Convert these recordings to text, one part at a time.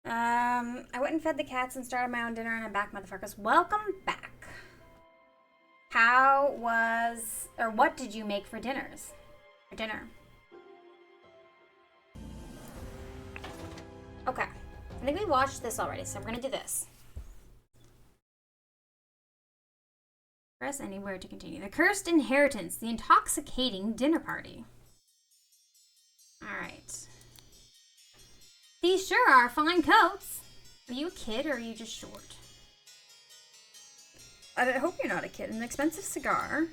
I went and fed the cats and started my own dinner and I'm back, motherfuckers. Welcome back. How was, or what did you make for dinners? For dinner? Okay. I think we watched this already, so I'm gonna do this. Press anywhere to continue. The Cursed Inheritance, the Intoxicating Dinner Party. Alright. These sure are fine coats. Are you a kid or are you just short? I hope you're not a kid. An expensive cigar.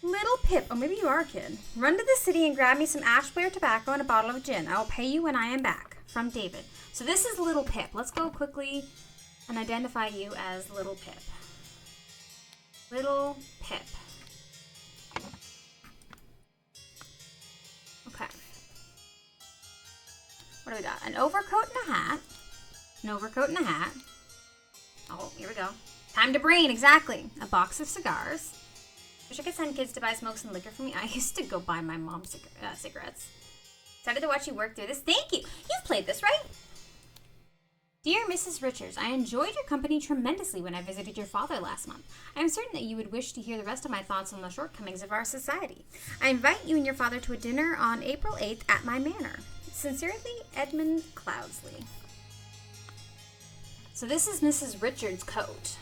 Little Pip. Oh, maybe you are a kid. Run to the city and grab me some ashware tobacco and a bottle of gin. I will pay you when I am back. From David. So this is Little Pip. Let's go quickly and identify you as Little Pip. Little Pip. Okay. What do we got? An overcoat and a hat. An overcoat and a hat. Oh, here we go. Time to brain, exactly. A box of cigars. Wish I could send kids to buy smokes and liquor for me. I used to go buy my mom cigarettes. Excited to watch you work through this. Thank you. You've played this, right? Dear Mrs. Richards, I enjoyed your company tremendously when I visited your father last month. I am certain that you would wish to hear the rest of my thoughts on the shortcomings of our society. I invite you and your father to a dinner on April 8th at my manor. Sincerely, Edmund Cloudsley. So this is Mrs. Richards' coat.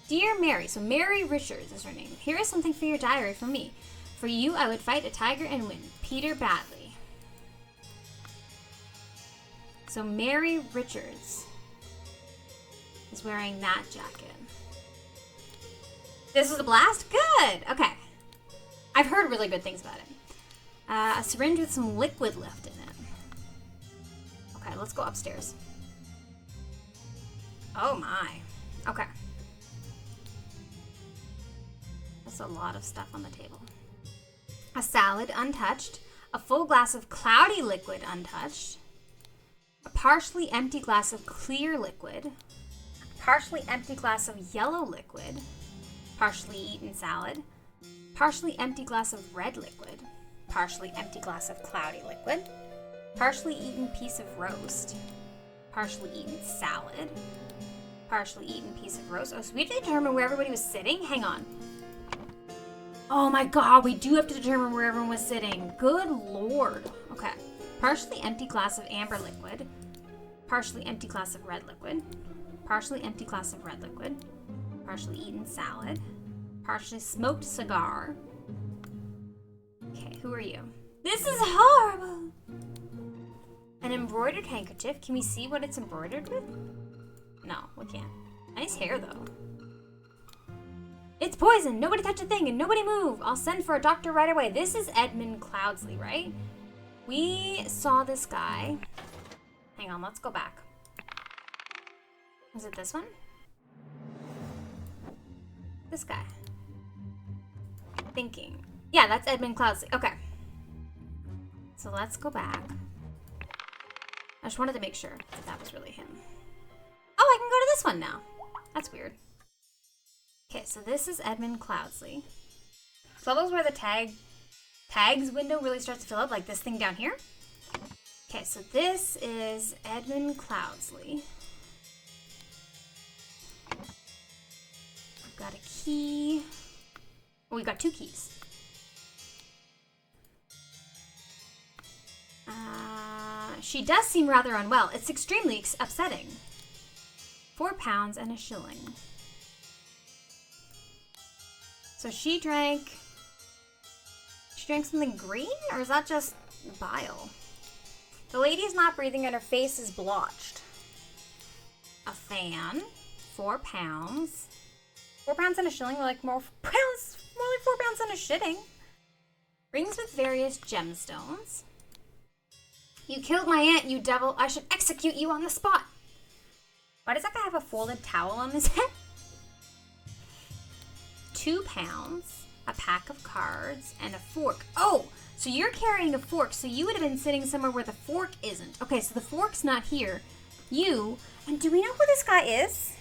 Dear Mary, so Mary Richards is her name. Here is something for your diary from me. For you, I would fight a tiger and win. Peter Battley. So Mary Richards is wearing that jacket. This is a blast? Good. Okay. I've heard really good things about it. A syringe with some liquid left in it. Okay, let's go upstairs. Oh my. Okay. That's a lot of stuff on the table. A salad, untouched. A full glass of cloudy liquid, untouched. A partially empty glass of clear liquid. A partially empty glass of yellow liquid. Partially eaten salad. Partially empty glass of red liquid. Partially empty glass of cloudy liquid. Partially eaten piece of roast. Partially eaten salad. Partially eaten piece of roast. Oh, so we have to determine where everybody was sitting? Hang on. Oh my god, we do have to determine where everyone was sitting. Good lord. Okay. Partially empty glass of amber liquid. Partially empty glass of red liquid. Partially empty glass of red liquid. Partially eaten salad. Partially smoked cigar. Okay, who are you? This is horrible! An embroidered handkerchief. Can we see what it's embroidered with? No, we can't. Nice hair, though. It's poison! Nobody touch a thing and nobody move! I'll send for a doctor right away. This is Edmund Cloudsley, right? We saw this guy. Hang on, let's go back. Was it this one? This guy. Thinking. Yeah, that's Edmund Cloudsley. Okay. So let's go back. I just wanted to make sure that was really him. Oh, I can go to this one now. That's weird. Okay, so this is Edmund Cloudsley. So levels where the tags window really starts to fill up, like this thing down here. Okay, so this is Edmund Cloudsley. We've got a key. Oh, we've got 2 keys. She does seem rather unwell. It's extremely upsetting. 4 pounds and a shilling. So she drank something green, or is that just bile? The lady's not breathing and her face is blotched. A fan, 4 pounds. 4 pounds and a shilling, like more pounds, more like 4 pounds and a shitting. Rings with various gemstones. You killed my aunt, you devil. I should execute you on the spot. Why does that guy have a folded towel on his head? 2 pounds, a pack of cards, and a fork. Oh, so you're carrying a fork, so you would have been sitting somewhere where the fork isn't. Okay, so the fork's not here. You, and do we know who this guy is?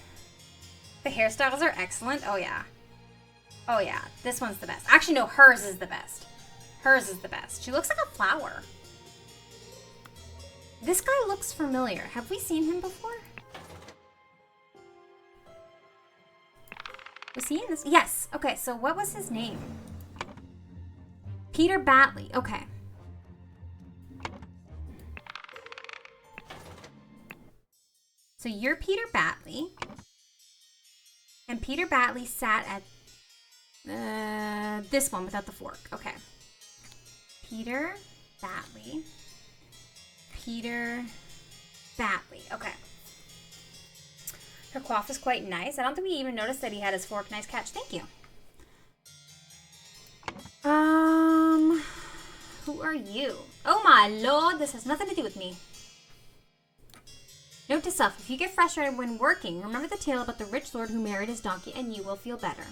The hairstyles are excellent. Oh, yeah. Oh, yeah. This one's the best. Actually, no, hers is the best. Hers is the best. She looks like a flower. This guy looks familiar. Have we seen him before? Was he in this? Yes. Okay, so what was his name? Peter Battley. Okay. So you're Peter Battley. And Peter Battley sat at this one without the fork. Okay. Peter Battley. Peter Battley. Okay. Her coif is quite nice. I don't think we even noticed that he had his fork. Nice catch. Thank you. Who are you? Oh my lord, this has nothing to do with me. Note to self, if you get frustrated when working, remember the tale about the rich lord who married his donkey and you will feel better.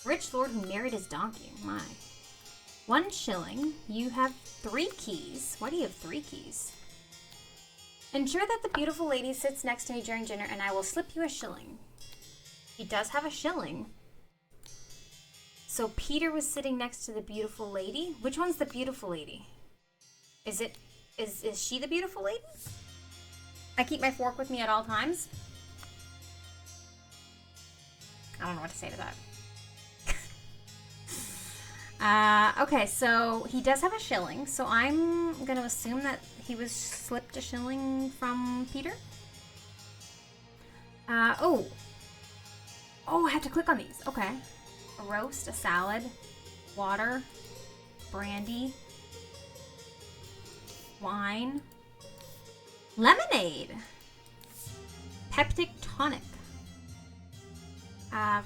Rich lord who married his donkey. My. 1 shilling. You have 3 keys. Why do you have 3 keys? Ensure that the beautiful lady sits next to me during dinner and I will slip you a shilling. He does have a shilling. So Peter was sitting next to the beautiful lady. Which one's the beautiful lady? Is she the beautiful lady? I keep my fork with me at all times. I don't know what to say to that. Okay, so he does have a shilling. So I'm going to assume that he was slipped a shilling from Peter. Oh, I have to click on these. Okay. A roast, a salad, water, brandy, wine, lemonade, peptic tonic,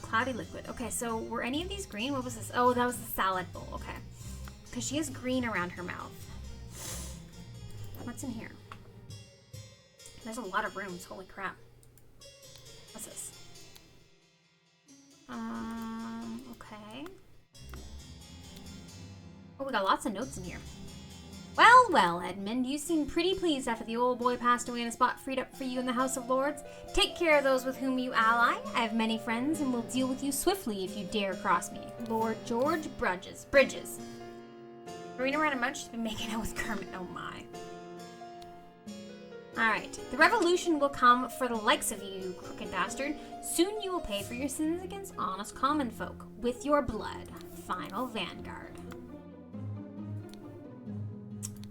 cloudy liquid. Okay, so were any of these green? What was this? Oh, that was the salad bowl. Okay. Because she has green around her mouth. What's in here? There's a lot of rooms. Holy crap. What's this? Okay. Oh, we got lots of notes in here. Well, well, Edmund, you seem pretty pleased after the old boy passed away and a spot freed up for you in the House of Lords. Take care of those with whom you ally. I have many friends and will deal with you swiftly if you dare cross me. Lord George Bridges. Marina ran a munch. She's been making out with Kermit. Oh my. Alright. The revolution will come for the likes of you, crooked bastard. Soon you will pay for your sins against honest common folk. With your blood. Final Vanguard.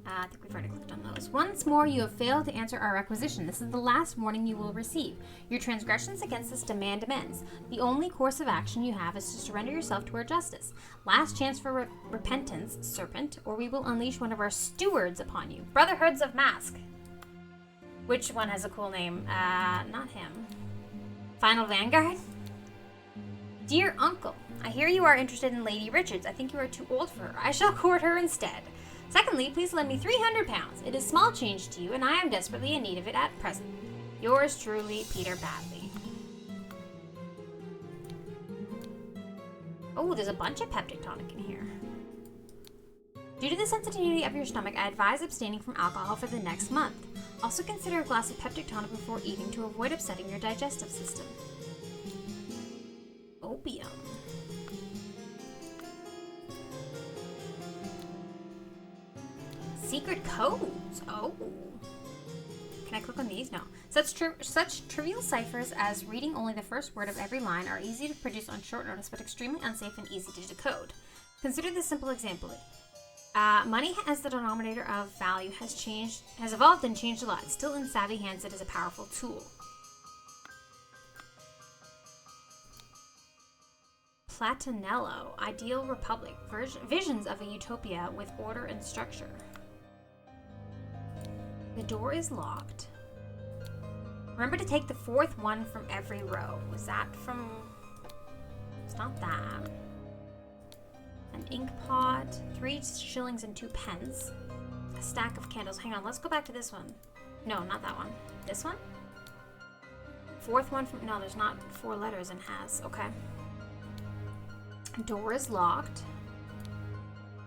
I think we've already clicked on those. Once more, you have failed to answer our requisition. This is the last warning you will receive. Your transgressions against us demand amends. The only course of action you have is to surrender yourself to our justice. Last chance for repentance, serpent, or we will unleash one of our stewards upon you. Brotherhoods of Mask. Which one has a cool name? Not him. Final Vanguard? Dear uncle, I hear you are interested in Lady Richards. I think you are too old for her. I shall court her instead. Secondly, please lend me 300 pounds. It is small change to you, and I am desperately in need of it at present. Yours truly, Peter Battley. Oh, there's a bunch of peptic tonic in here. Due to the sensitivity of your stomach, I advise abstaining from alcohol for the next month. Also consider a glass of peptic tonic before eating to avoid upsetting your digestive system. Opium. Secret codes. Oh. Can I click on these? No. Such trivial ciphers as reading only the first word of every line are easy to produce on short notice, but extremely unsafe and easy to decode. Consider this simple example. Money as the denominator of value has evolved and changed a lot. Still in savvy hands, it is a powerful tool. Platinello, Ideal Republic, visions of a utopia with order and structure. The door is locked. Remember to take the 4th one from every row. Was that from... It's not that. An ink pot, 3 shillings and 2 pence. A stack of candles. Hang on, let's go back to this one. No, not that one. This one? 4th one from... No, there's not 4 letters in has. Okay. Door is locked.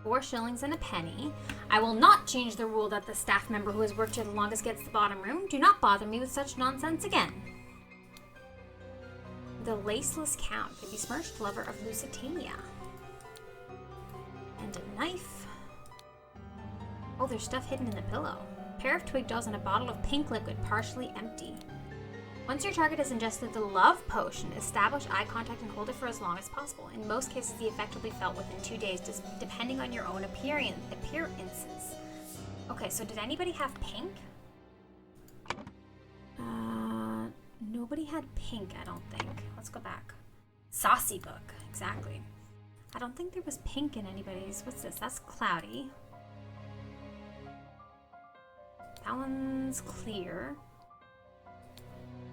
4 shillings and a penny. I will not change the rule that the staff member who has worked here the longest gets the bottom room. Do not bother me with such nonsense again. The Laceless Count, the besmirched lover of Lusitania. And a knife. Oh, there's stuff hidden in the pillow. A pair of twig dolls and a bottle of pink liquid, partially empty. Once your target has ingested the love potion, establish eye contact and hold it for as long as possible. In most cases, the effect will be felt within 2 days, depending on your own appearances. Okay, so did anybody have pink? Nobody had pink, I don't think. Let's go back. Saucy book, exactly. I don't think there was pink in anybody's. What's this? That's cloudy. That one's clear.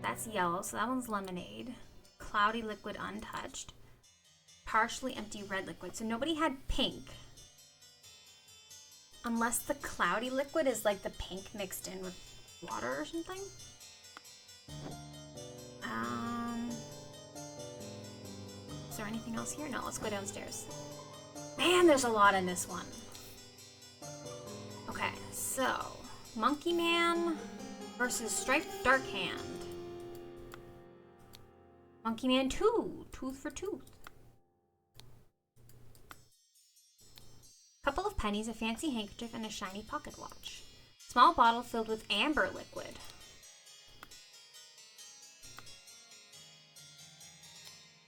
That's yellow, so that one's lemonade. Cloudy liquid untouched. Partially empty red liquid. So nobody had pink. Unless the cloudy liquid is like the pink mixed in with water or something. Is there anything else here? No, let's go downstairs. Man, there's a lot in this one. Okay, so Monkey Man versus Striped Dark Hand. Monkey Man 2, tooth for tooth. Couple of pennies, a fancy handkerchief, and a shiny pocket watch. Small bottle filled with amber liquid.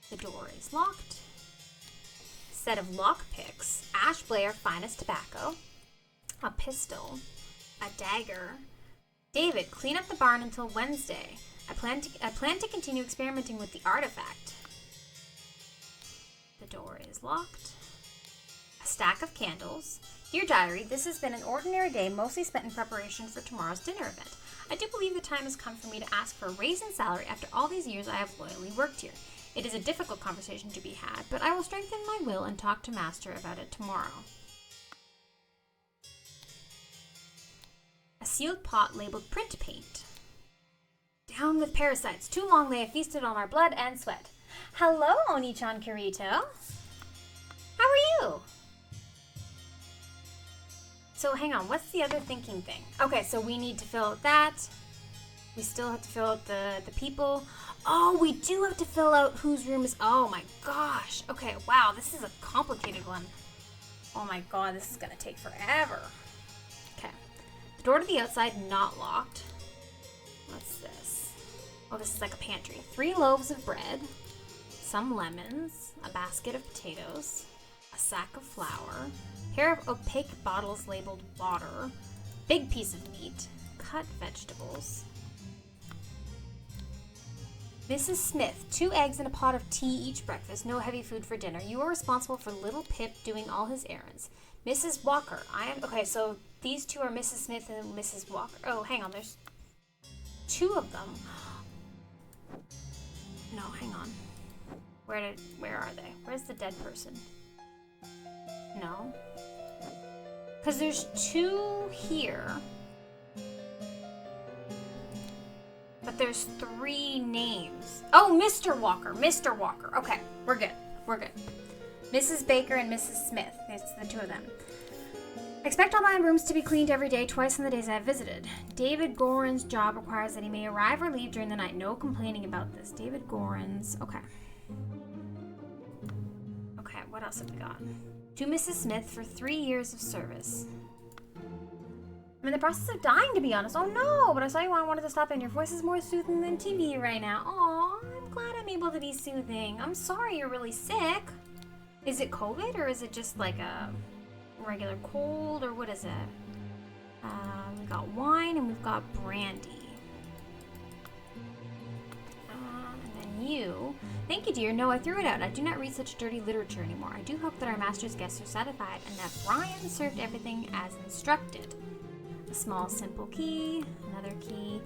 The door is locked. Set of lock picks. Ash Blair finest tobacco. A pistol. A dagger. David, clean up the barn until Wednesday. I plan to continue experimenting with the artifact. The door is locked. A stack of candles. Dear Diary, this has been an ordinary day, mostly spent in preparation for tomorrow's dinner event. I do believe the time has come for me to ask for a raise in salary after all these years I have loyally worked here. It is a difficult conversation to be had, but I will strengthen my will and talk to Master about it tomorrow. A sealed pot labeled print paint. Down with parasites. Too long they have feasted on our blood and sweat. Hello, Oni-chan Kirito. How are you? So hang on, what's the other thinking thing? Okay, so we need to fill out that. We still have to fill out the people. Oh, we do have to fill out whose room is... Oh my gosh. Okay, wow, this is a complicated one. Oh my god, this is gonna take forever. Okay. The door to the outside not locked. What's this? Oh, this is like a pantry. 3 loaves of bread, some lemons, a basket of potatoes, a sack of flour, pair of opaque bottles labeled water, big piece of meat, cut vegetables. Mrs. Smith, 2 eggs and a pot of tea each breakfast, no heavy food for dinner. You are responsible for little Pip doing all his errands. Mrs. Walker, okay, so these 2 are Mrs. Smith and Mrs. Walker. Oh, hang on, there's 2 of them. No, hang on. Where are they? Where's the dead person? No. Because there's 2 here. But there's 3 names. Oh, Mr. Walker. Mr. Walker. Okay, we're good. We're good. Mrs. Baker and Mrs. Smith. It's the 2 of them. Expect all my rooms to be cleaned every day, twice in the days I've visited. David Gorin's job requires that he may arrive or leave during the night. No complaining about this. David Gorin's. Okay. Okay, what else have we got? To Mrs. Smith for 3 years of service. I'm in the process of dying, to be honest. Oh no, but I saw you and I wanted to stop in. Your voice is more soothing than TV right now. Aw, I'm glad I'm able to be soothing. I'm sorry you're really sick. Is it COVID or is it just like a regular cold or what is it? We got wine and we've got brandy. And then you. Thank you, dear. No, I threw it out. I do not read such dirty literature anymore. I do hope that our master's guests are satisfied and that Brian served everything as instructed. A small, simple key, another key,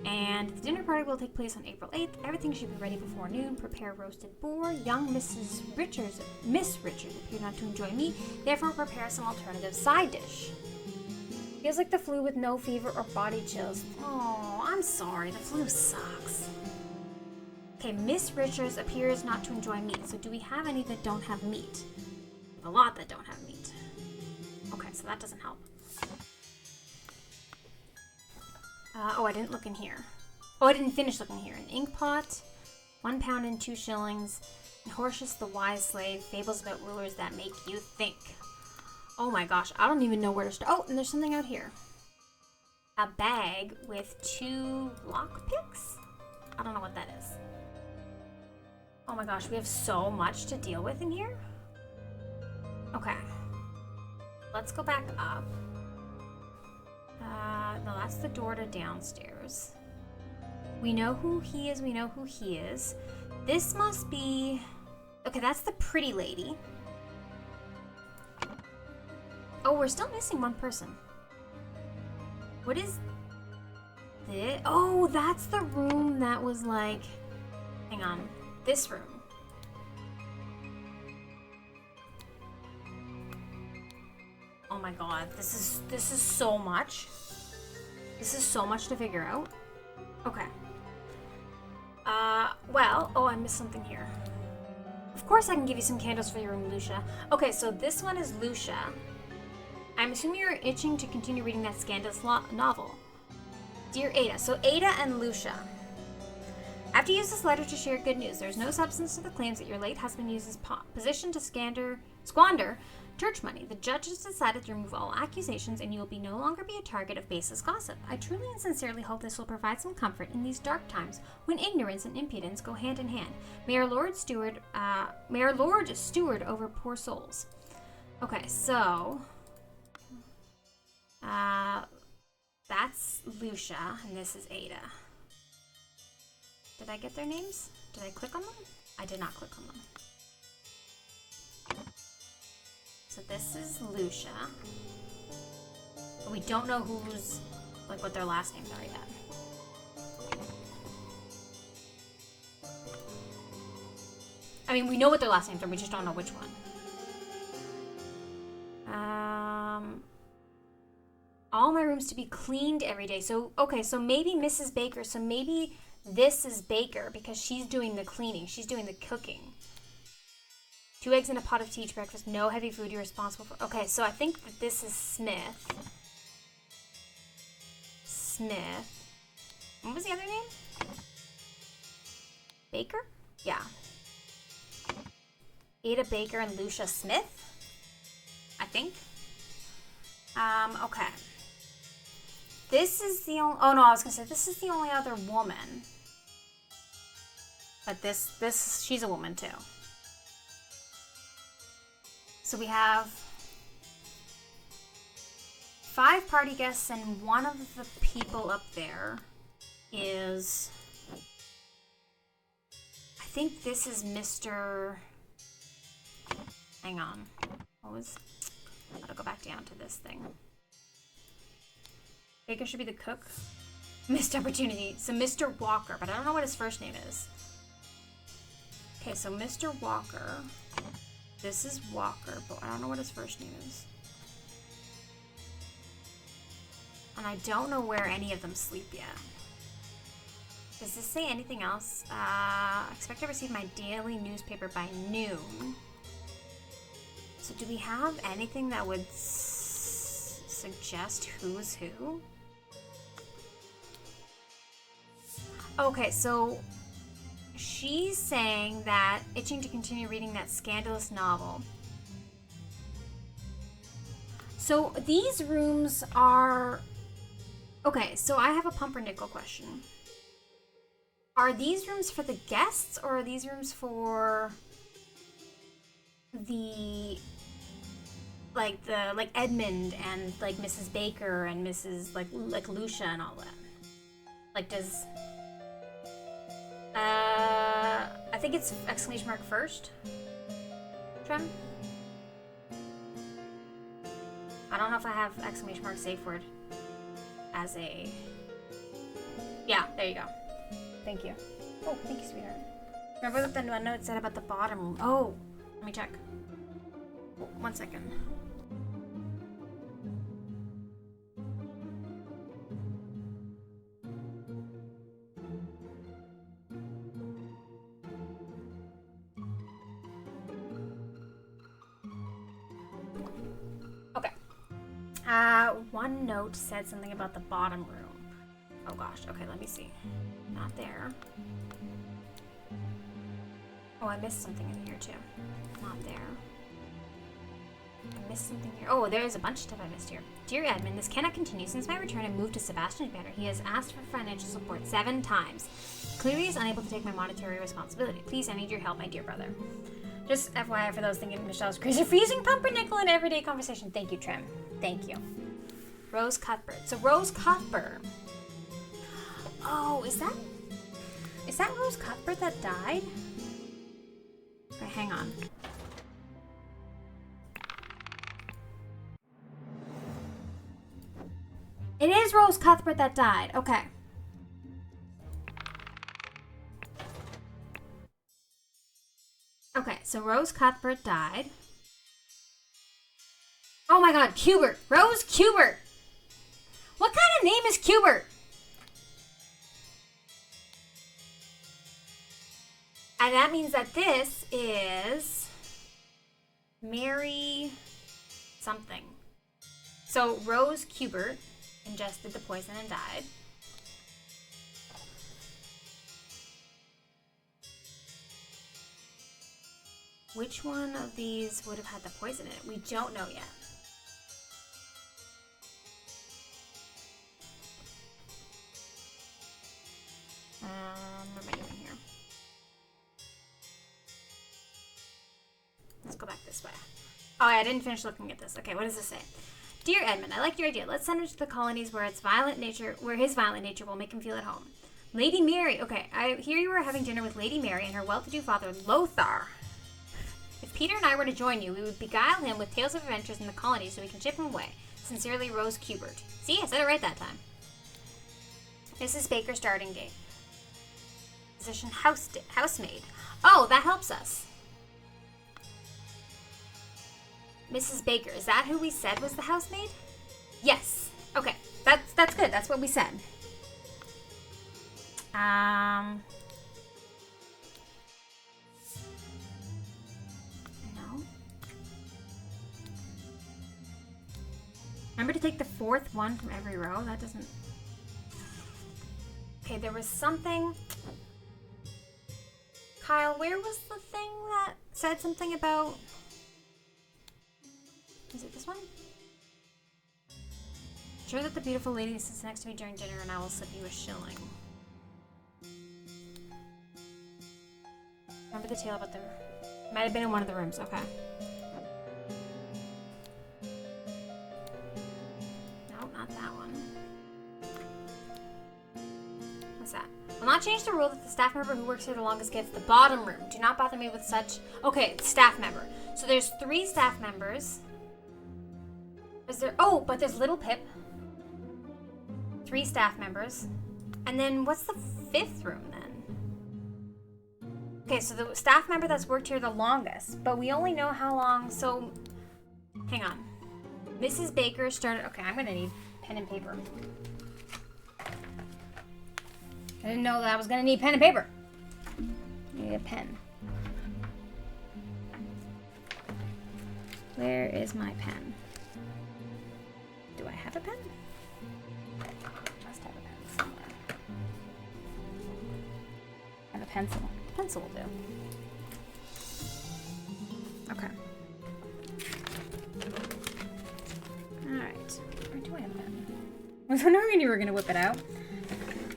and the dinner party will take place on April 8th. Everything should be ready before noon. Prepare roasted boar. Young Miss Richards appeared not to enjoy meat, therefore prepare some alternative side dish. Feels like the flu with no fever or body chills. Oh, I'm sorry, the flu sucks. Okay, Miss Richards appears not to enjoy meat, so do we have any that don't have meat? We have a lot that don't have meat. Okay, so that doesn't help. Oh, I didn't look in here. Oh, I didn't finish looking here. An ink pot, 1 pound and 2 shillings, and Hortius the Wise Slave, fables about rulers that make you think. Oh my gosh, I don't even know where to start. Oh, and there's something out here. a bag with 2 lockpicks? I don't know what that is. Oh my gosh, we have so much to deal with in here. Okay. Let's go back up. No, that's the door to downstairs. We know who he is, we know who he is. This must be... Okay, that's the pretty lady. Oh, we're still missing one person. What is this? Oh, that's the room that was like... Hang on. This room. Oh my god, this is so much. This is so much to figure out. Okay. Well, oh, I missed something here. Of course I can give you some candles for your room, Lucia. Okay, so this one is Lucia. I'm assuming you're itching to continue reading that scandalous novel. Dear Ada. So Ada and Lucia. I have to use this letter to share good news. There's no substance to the claims that your late husband uses position to squander church money. The judge has decided to remove all accusations and you will no longer be a target of baseless gossip. I truly and sincerely hope this will provide some comfort in these dark times when ignorance and impudence go hand in hand. May our Lord steward over poor souls. Okay, so that's Lucia and this is Ada. Did I get their names? Did I click on them? I did not click on them. So this is Lucia. But we don't know who's, like, what their last names are yet. I mean, we know what their last names are, we just don't know which one. All my rooms to be cleaned every day. So, okay, so maybe Mrs. Baker, so maybe this is Baker because she's doing the cleaning. She's doing the cooking. 2 eggs and a pot of tea each breakfast. No heavy food you're responsible for. Okay, so I think that this is Smith. Smith. What was the other name? Baker? Yeah. Ada Baker and Lucia Smith? I think. Okay. This is the only... Oh, no, I was going to say, this is the only other woman. But this, she's a woman, too. So we have 5 party guests, and one of the people up there is... I think this is Mr... Hang on. What was... I gotta go back down to this thing. Baker should be the cook. Missed opportunity. So Mr. Walker, but I don't know what his first name is. Okay, so Mr. Walker. This is Walker, but I don't know what his first name is. And I don't know where any of them sleep yet. Does this say anything else? Expect to receive my daily newspaper by noon. So do we have anything that would suggest who's who? Okay, so she's saying that itching to continue reading that scandalous novel. So these rooms are... Okay, so I have a pumpernickel question. Are these rooms for the guests or are these rooms for the... like Edmund and like Mrs. Baker and Mrs. like Lucia and all that? Like does... I think it's exclamation mark first. Trem? I don't know if I have exclamation mark safe word as a... Yeah, there you go. Thank you. Oh, thank you, sweetheart. Remember what the note said about the bottom room? Oh, let me check. Oh, 1 second. Okay. One note said something about the bottom room. Oh gosh, okay, let me see. Not there. Oh, I missed something in here too. Not there. I missed something here. Oh, there is a bunch of stuff I missed here. Dear Edmund, this cannot continue. Since my return, I moved to Sebastian's manor. He has asked for financial support 7 times. Clearly, he is unable to take my monetary responsibility. Please, I need your help, my dear brother. Just FYI for those thinking Michelle's crazy for using pumpernickel in everyday conversation. Thank you, Trim. Thank you. Rose Cuthbert. So Rose Cuthbert. Oh, is that Rose Cuthbert that died? Okay, hang on. It is Rose Cuthbert that died. Okay. Okay, so Rose Cuthbert died. Oh my god, Cubert! Rose Cubert! What kind of name is Cubert? And that means that this is Mary something. So Rose Cubert ingested the poison and died. Which one of these would have had the poison in it? We don't know yet. What am I doing here? Let's go back this way. Oh, I didn't finish looking at this. Okay, what does this say? Dear Edmund, I like your idea. Let's send him to the colonies where his violent nature will make him feel at home. Lady Mary. Okay, I hear you were having dinner with Lady Mary and her well-to-do father, Lothar. If Peter and I were to join you, we would beguile him with tales of adventures in the colonies so we can ship him away. Sincerely, Rose Cubert. See, I said it right that time. Mrs. Baker starting date. Position housemaid. Oh, that helps us. Mrs. Baker, is that who we said was the housemaid? Yes. Okay, that's good. That's what we said. No. Remember to take the 4th one from every row? That doesn't... Okay, there was something... Kyle, where was the thing that said something about... Is it this one? Sure that the beautiful lady sits next to me during dinner and I will slip you a shilling. Remember the tale about the... Might have been in one of the rooms, okay. No, not that one. What's that? Will not change the rule that the staff member who works here the longest gets the bottom room. Do not bother me with such... Okay, staff member. So there's 3 staff members. Is there... Oh, but there's Little Pip. 3 staff members. And then what's the 5th room then? Okay, so the staff member that's worked here the longest. But we only know how long, so... Hang on. Mrs. Baker started... Okay, I'm gonna need pen and paper. I didn't know that I was gonna need pen and paper. I need a pen. Where is my pen? Do I have a pen? I must have a pen somewhere. I have a pencil. Pencil will do. Okay. Alright. Where do I have a pen? I was wondering when you were going to whip it out.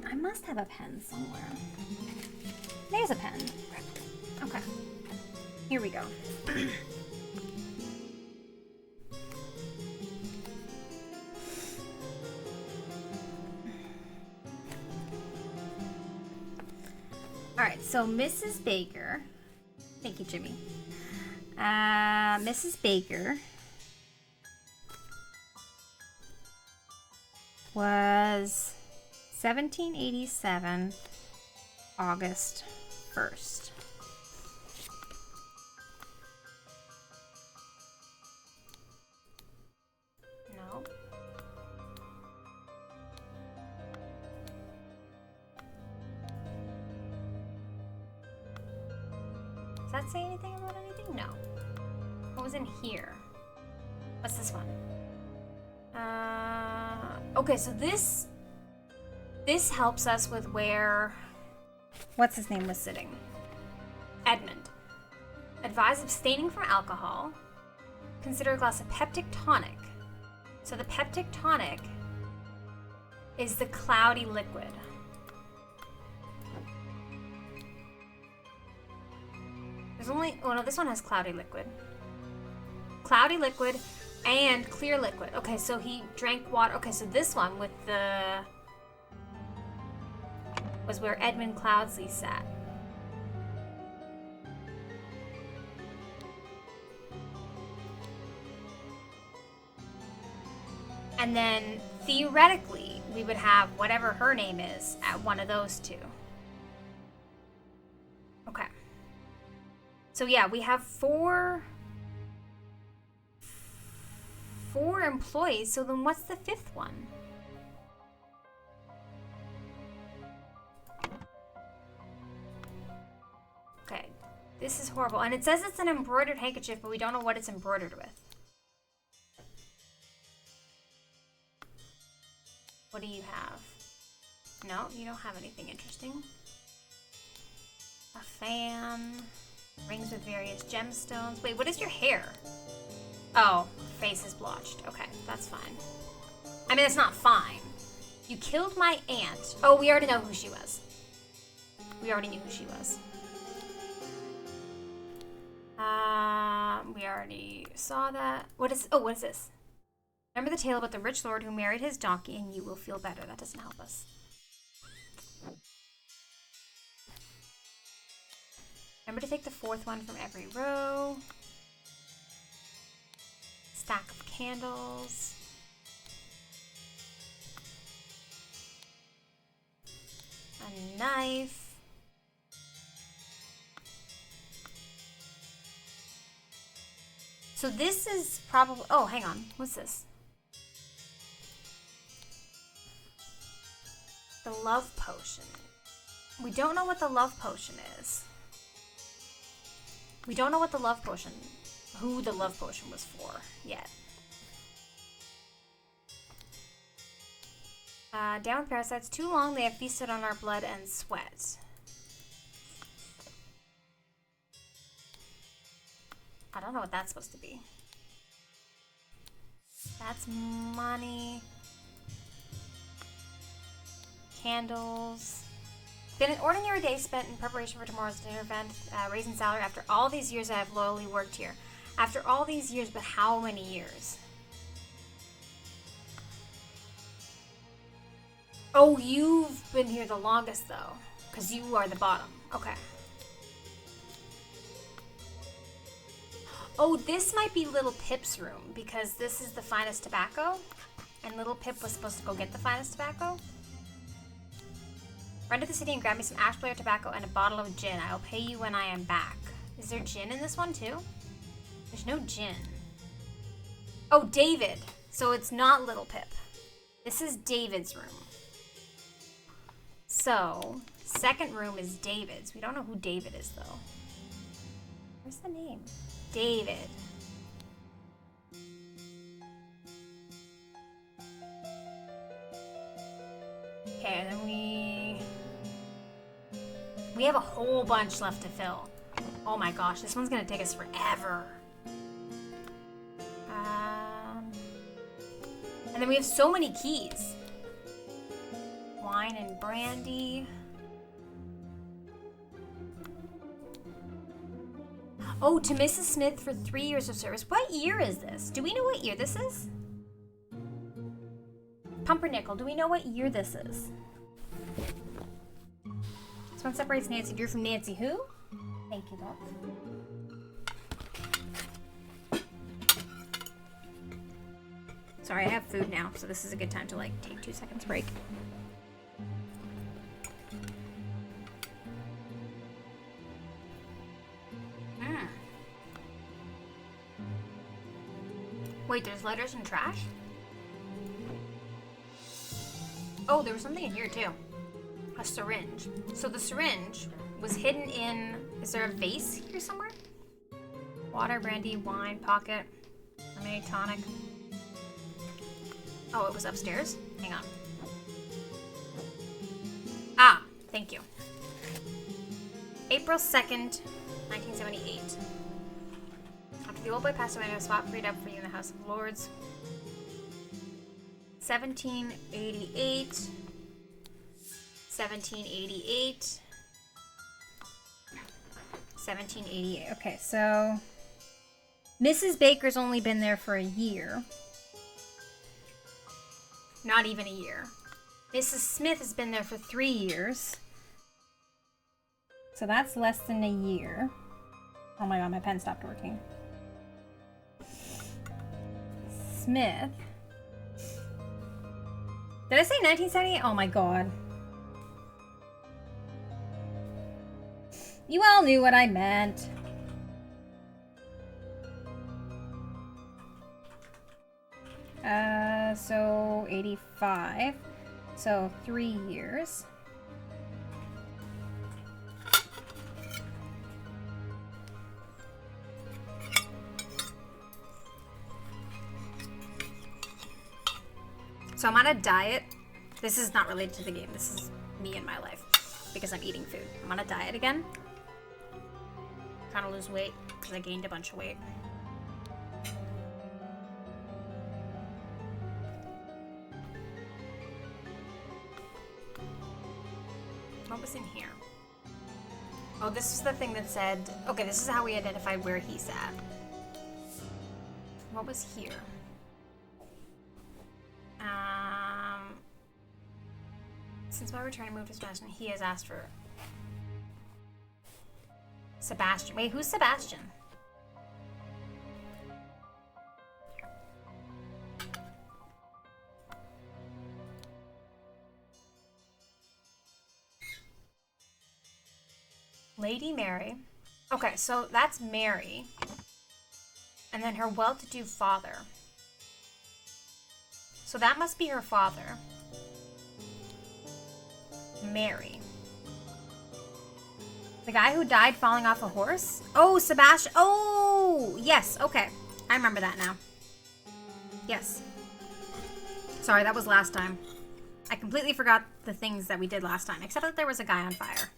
I must have a pen somewhere. There's a pen. Okay. Here we go. Alright, so Mrs. Baker, thank you, Jimmy. Mrs. Baker was 1787, August 1st. No. Does that say anything about anything? No. What was in here? What's this one? Okay, so this helps us with where, what's his name was sitting? Edmund. Advise abstaining from alcohol. consider a glass of peptic tonic. So the peptic tonic is the cloudy liquid. There's only, oh no, this one has cloudy liquid. Cloudy liquid and clear liquid. Okay, so he drank water. Okay, so this one with the, was where Edmund Cloudsley sat. And then theoretically, we would have whatever her name is at one of those two. Okay. So yeah, we have four employees. So then what's the fifth one? Okay. This is horrible. And it says it's an embroidered handkerchief, but we don't know what it's embroidered with. What do you have? No, you don't have anything interesting. A fan. Rings with various gemstones. Wait, what is your hair? Oh, face is blotched. Okay, that's fine. I mean, it's not fine. You killed my aunt. Oh, we already know who she was. We already knew who she was. We already saw that. What is this? Remember the tale about the rich lord who married his donkey and you will feel better. That doesn't help us. Remember to take the fourth one from every row. Stack of candles. A knife. So this is probably, oh, hang on. What's this? The love potion. We don't know what the love potion is. We don't know what the love potion, who the love potion was for yet. Down with parasites. Too long they have feasted on our blood and sweat. I don't know what that's supposed to be. That's money. Candles. Been an ordinary day spent in preparation for tomorrow's dinner event, raising salary. After all these years I have loyally worked here. After all these years, but how many years? Oh, you've been here the longest though, because you are the bottom. Okay. Oh, this might be Little Pip's room, because this is the finest tobacco, and Little Pip was supposed to go get the finest tobacco. Run to the city and grab me some ash player tobacco and a bottle of gin. I will pay you when I am back. Is there gin in this one too? There's no gin. Oh, David. So it's not Little Pip. This is David's room. So, second room is David's. We don't know who David is though. Where's the name? David. Okay, and then we have a whole bunch left to fill. Oh my gosh, this one's gonna take us forever. And then we have so many keys. Wine and brandy. Oh, to Mrs. Smith for 3 years of service. What year is this? Do we know what year this is? Pumpernickel, do we know what year this is? This one separates Nancy Drew from Nancy who? Thank you, Bob. Sorry, I have food now, so this is a good time to like take 2 seconds break. Wait, there's letters and trash? Oh, there was something in here too. A syringe. So the syringe was hidden in... Is there a vase here somewhere? Water, brandy, wine, pocket, lemonade, tonic. Oh, it was upstairs? Hang on. Ah, thank you. April 2nd, 1978. At The old boy passed away and a spot freed up for you in the House of Lords. 1788. 1788. 1788. Okay, so Mrs. Baker's only been there for a year. Not even a year. Mrs. Smith has been there for 3 years. So that's less than a year. Oh my god, my pen stopped working. Smith. Did I say 1978? Oh my god. You all knew what I meant. So 85. So 3 years. So I'm on a diet. This is not related to the game. This is me in my life because I'm eating food. I'm on a diet again. Trying to lose weight because I gained a bunch of weight. What was in here? Oh, this is the thing that said, okay, this is how we identified where he sat. What was here? Since my return moved to Sebastian, he has asked for Sebastian. Wait, who's Sebastian? Lady Mary. Okay, so that's Mary. And then her well-to-do father. So that must be her father. Mary. The guy who died falling off a horse? Oh, Sebastian. Oh, yes. Okay. I remember that now. Yes. Sorry, that was last time. I completely forgot the things that we did last time, except that there was a guy on fire.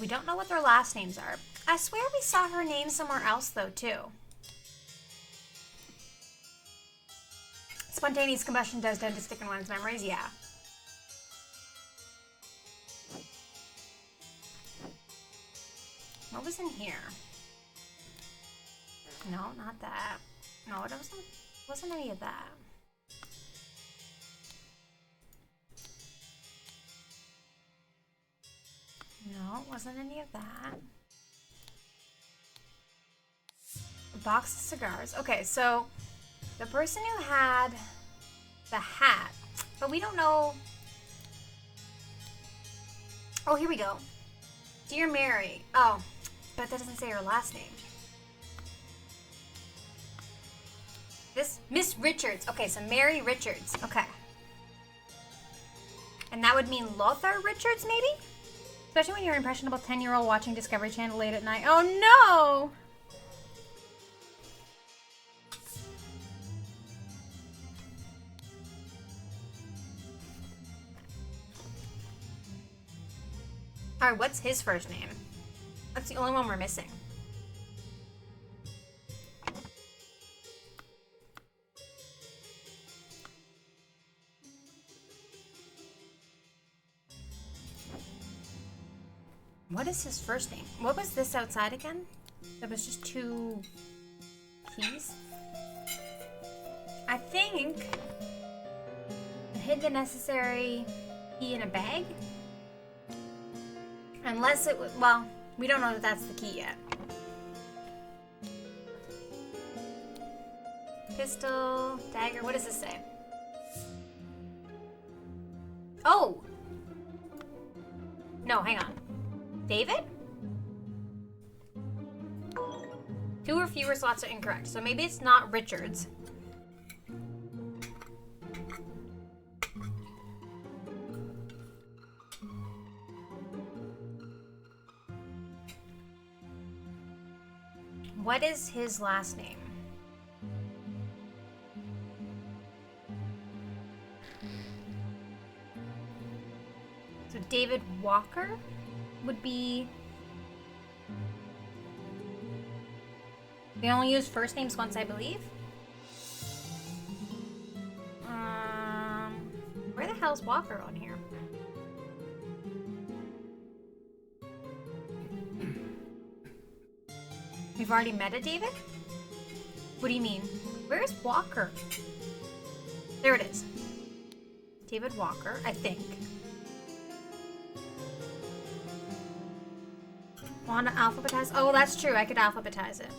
We don't know what their last names are. I swear we saw her name somewhere else, though, too. Spontaneous combustion does tend to stick in one's memories, yeah. What was in here? No, not that. No, it wasn't any of that. No, it wasn't any of that. A box of cigars. Okay, so the person who had the hat, but we don't know. Oh, here we go. Dear Mary. Oh, but that doesn't say her last name. This Miss Richards. Okay, so Mary Richards. Okay. And that would mean Lothar Richards, maybe? Especially when you're an impressionable 10-year-old watching Discovery Channel late at night. Oh no! Alright, what's his first name? That's the only one we're missing. What is his first name? What was this outside again? There was just 2 keys. I think I hid the necessary key in a bag. Unless it was, well, we don't know that that's the key yet. Pistol, dagger, what does this say? Oh! No, hang on. David? 2 or fewer slots are incorrect, so maybe it's not Richards. What is his last name? So David Walker would be... They only use first names once, I believe. Where the hell's Walker on here? We've already met a David? What do you mean? Where is Walker? There it is. David Walker, I think. Want to alphabetize? Oh, that's true. I could alphabetize it.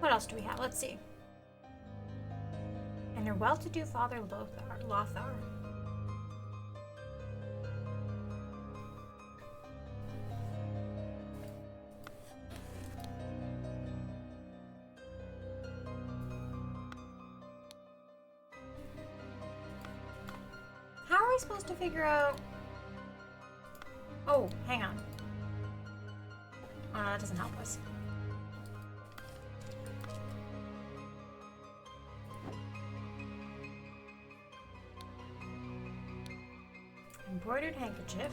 What else do we have? Let's see. And their well-to-do father, Lothar. How are we supposed to figure out... Oh, hang on. Oh, no, that doesn't help us. Embroidered handkerchief.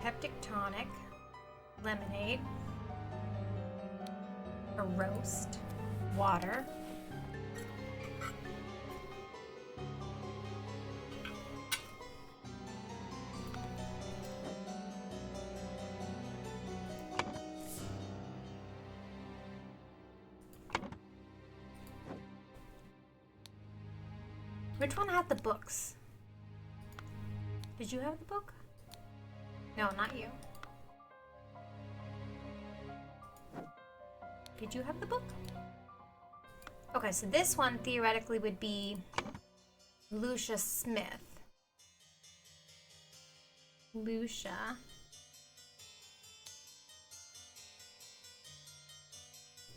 Peptic tonic. Lemonade. A roast. Water. Which one had the books? Did you have the book? No, not you. Did you have the book? Okay, so this one theoretically would be Lucia Smith. Lucia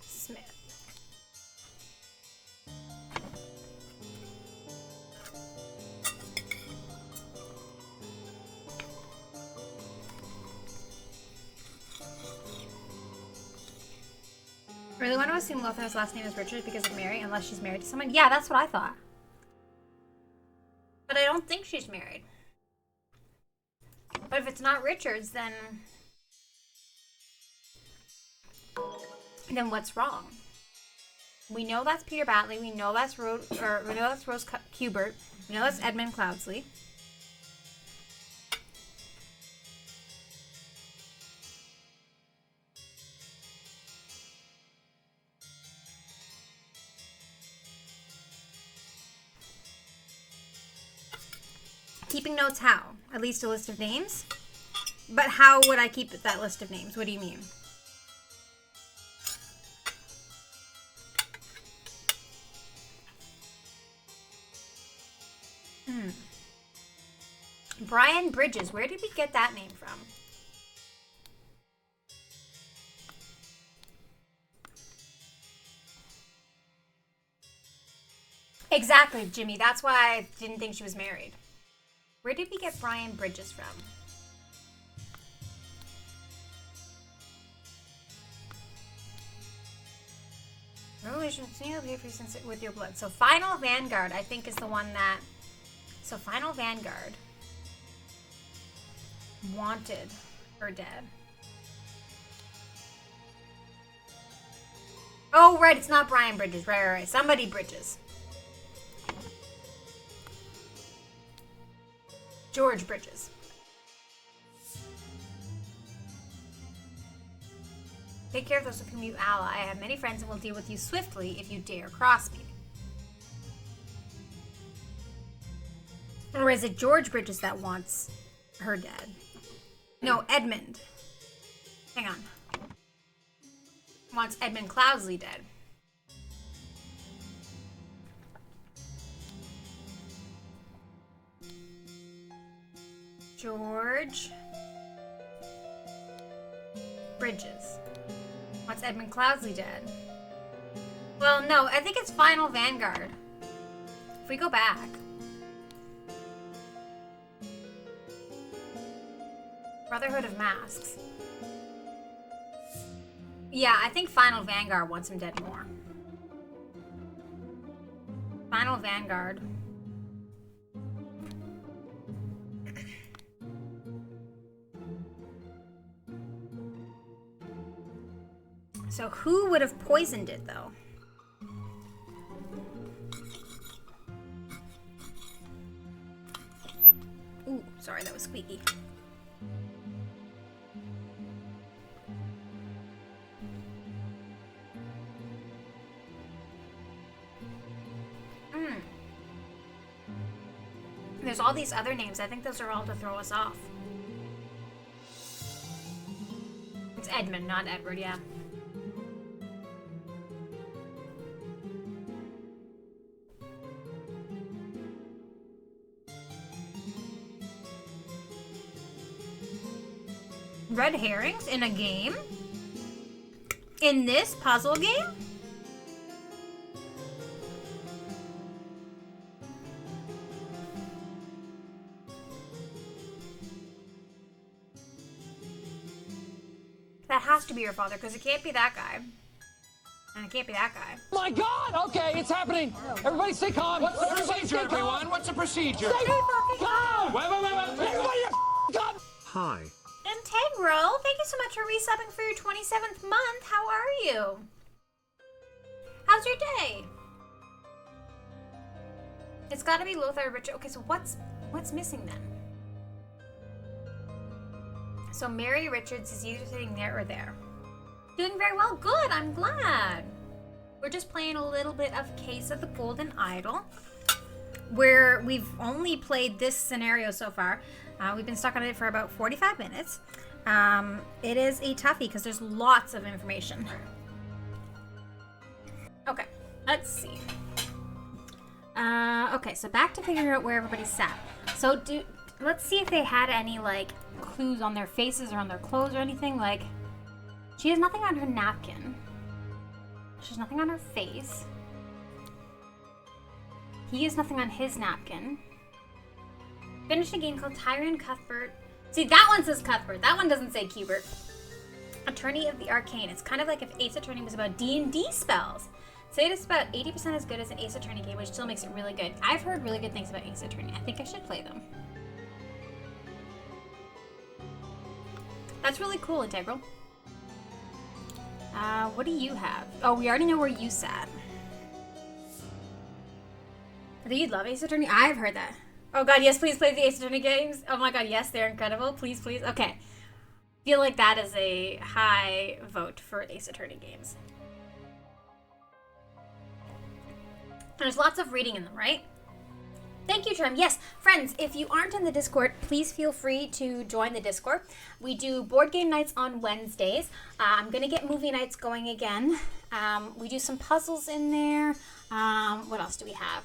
Smith. Really want to assume Lothar's last name is Richard because of Mary, unless she's married to someone? Yeah, that's what I thought. But I don't think she's married. But if it's not Richards, then what's wrong? We know that's Peter Battley. We know that's Rose Kubert. We know that's Edmund Cloudsley. Keeping notes how? At least a list of names? But how would I keep that list of names? What do you mean? Brian Bridges. Where did we get that name from? Exactly, Jimmy. That's why I didn't think she was married. Where did we get Brian Bridges from? Revolution, continue to pay for with your blood. So Final Vanguard, I think, is the one that... So Final Vanguard wanted her dead. Oh, right, it's not Brian Bridges. Right. Somebody Bridges. George Bridges. Take care of those with whom you ally. I have many friends and will deal with you swiftly if you dare cross me. Or is it George Bridges that wants her dead? No, Edmund. Hang on. wants Edmund Cloudsley dead. George Bridges wants Edmund Cloudsley dead. Well, no, I think it's Final Vanguard. If we go back. Brotherhood of Masks. Yeah, I think Final Vanguard wants him dead more. Final Vanguard. So who would have poisoned it, though? Ooh, sorry, that was squeaky. There's all these other names. I think those are all to throw us off. It's Edmund, not Edward, yeah. Red herrings in a game? In this puzzle game? That has to be your father, because it can't be that guy. And it can't be that guy. My God! Okay, it's happening! Everybody stay calm! What's the procedure, everyone? What's the procedure? Stay calm! Wait. Everybody calm! Hi. Integral, thank you so much for resubbing for your 27th month. How are you? How's your day? It's got to be Lothar Richard. Okay, so what's missing then? So Mary Richards is either sitting there or there. Doing very well. Good, I'm glad. We're just playing a little bit of Case of the Golden Idol, where we've only played this scenario so far. We've been stuck on it for about 45 minutes. It is a toughie because there's lots of information. Okay, let's see. Okay, so back to figuring out where everybody sat. So let's see if they had any like clues on their faces or on their clothes or anything. Like, she has nothing on her napkin. She has nothing on her face. He has nothing on his napkin. Finished a game called Tyrant Cuthbert. See, that one says Cuthbert. That one doesn't say Cubert. Attorney of the Arcane. It's kind of like if Ace Attorney was about D&D spells. Say it's about 80% as good as an Ace Attorney game, which still makes it really good. I've heard really good things about Ace Attorney. I think I should play them. That's really cool, Integral. What do you have? Oh, we already know where you sat. I think you'd love Ace Attorney. I've heard that. Oh god, yes, please play the Ace Attorney games. Oh my god, yes, they're incredible. Please, please. Okay. Feel like that is a high vote for Ace Attorney games. There's lots of reading in them, right? Thank you, Trim. Yes, friends, if you aren't in the Discord, please feel free to join the Discord. We do board game nights on Wednesdays. I'm going to get movie nights going again. We do some puzzles in there. What else do we have?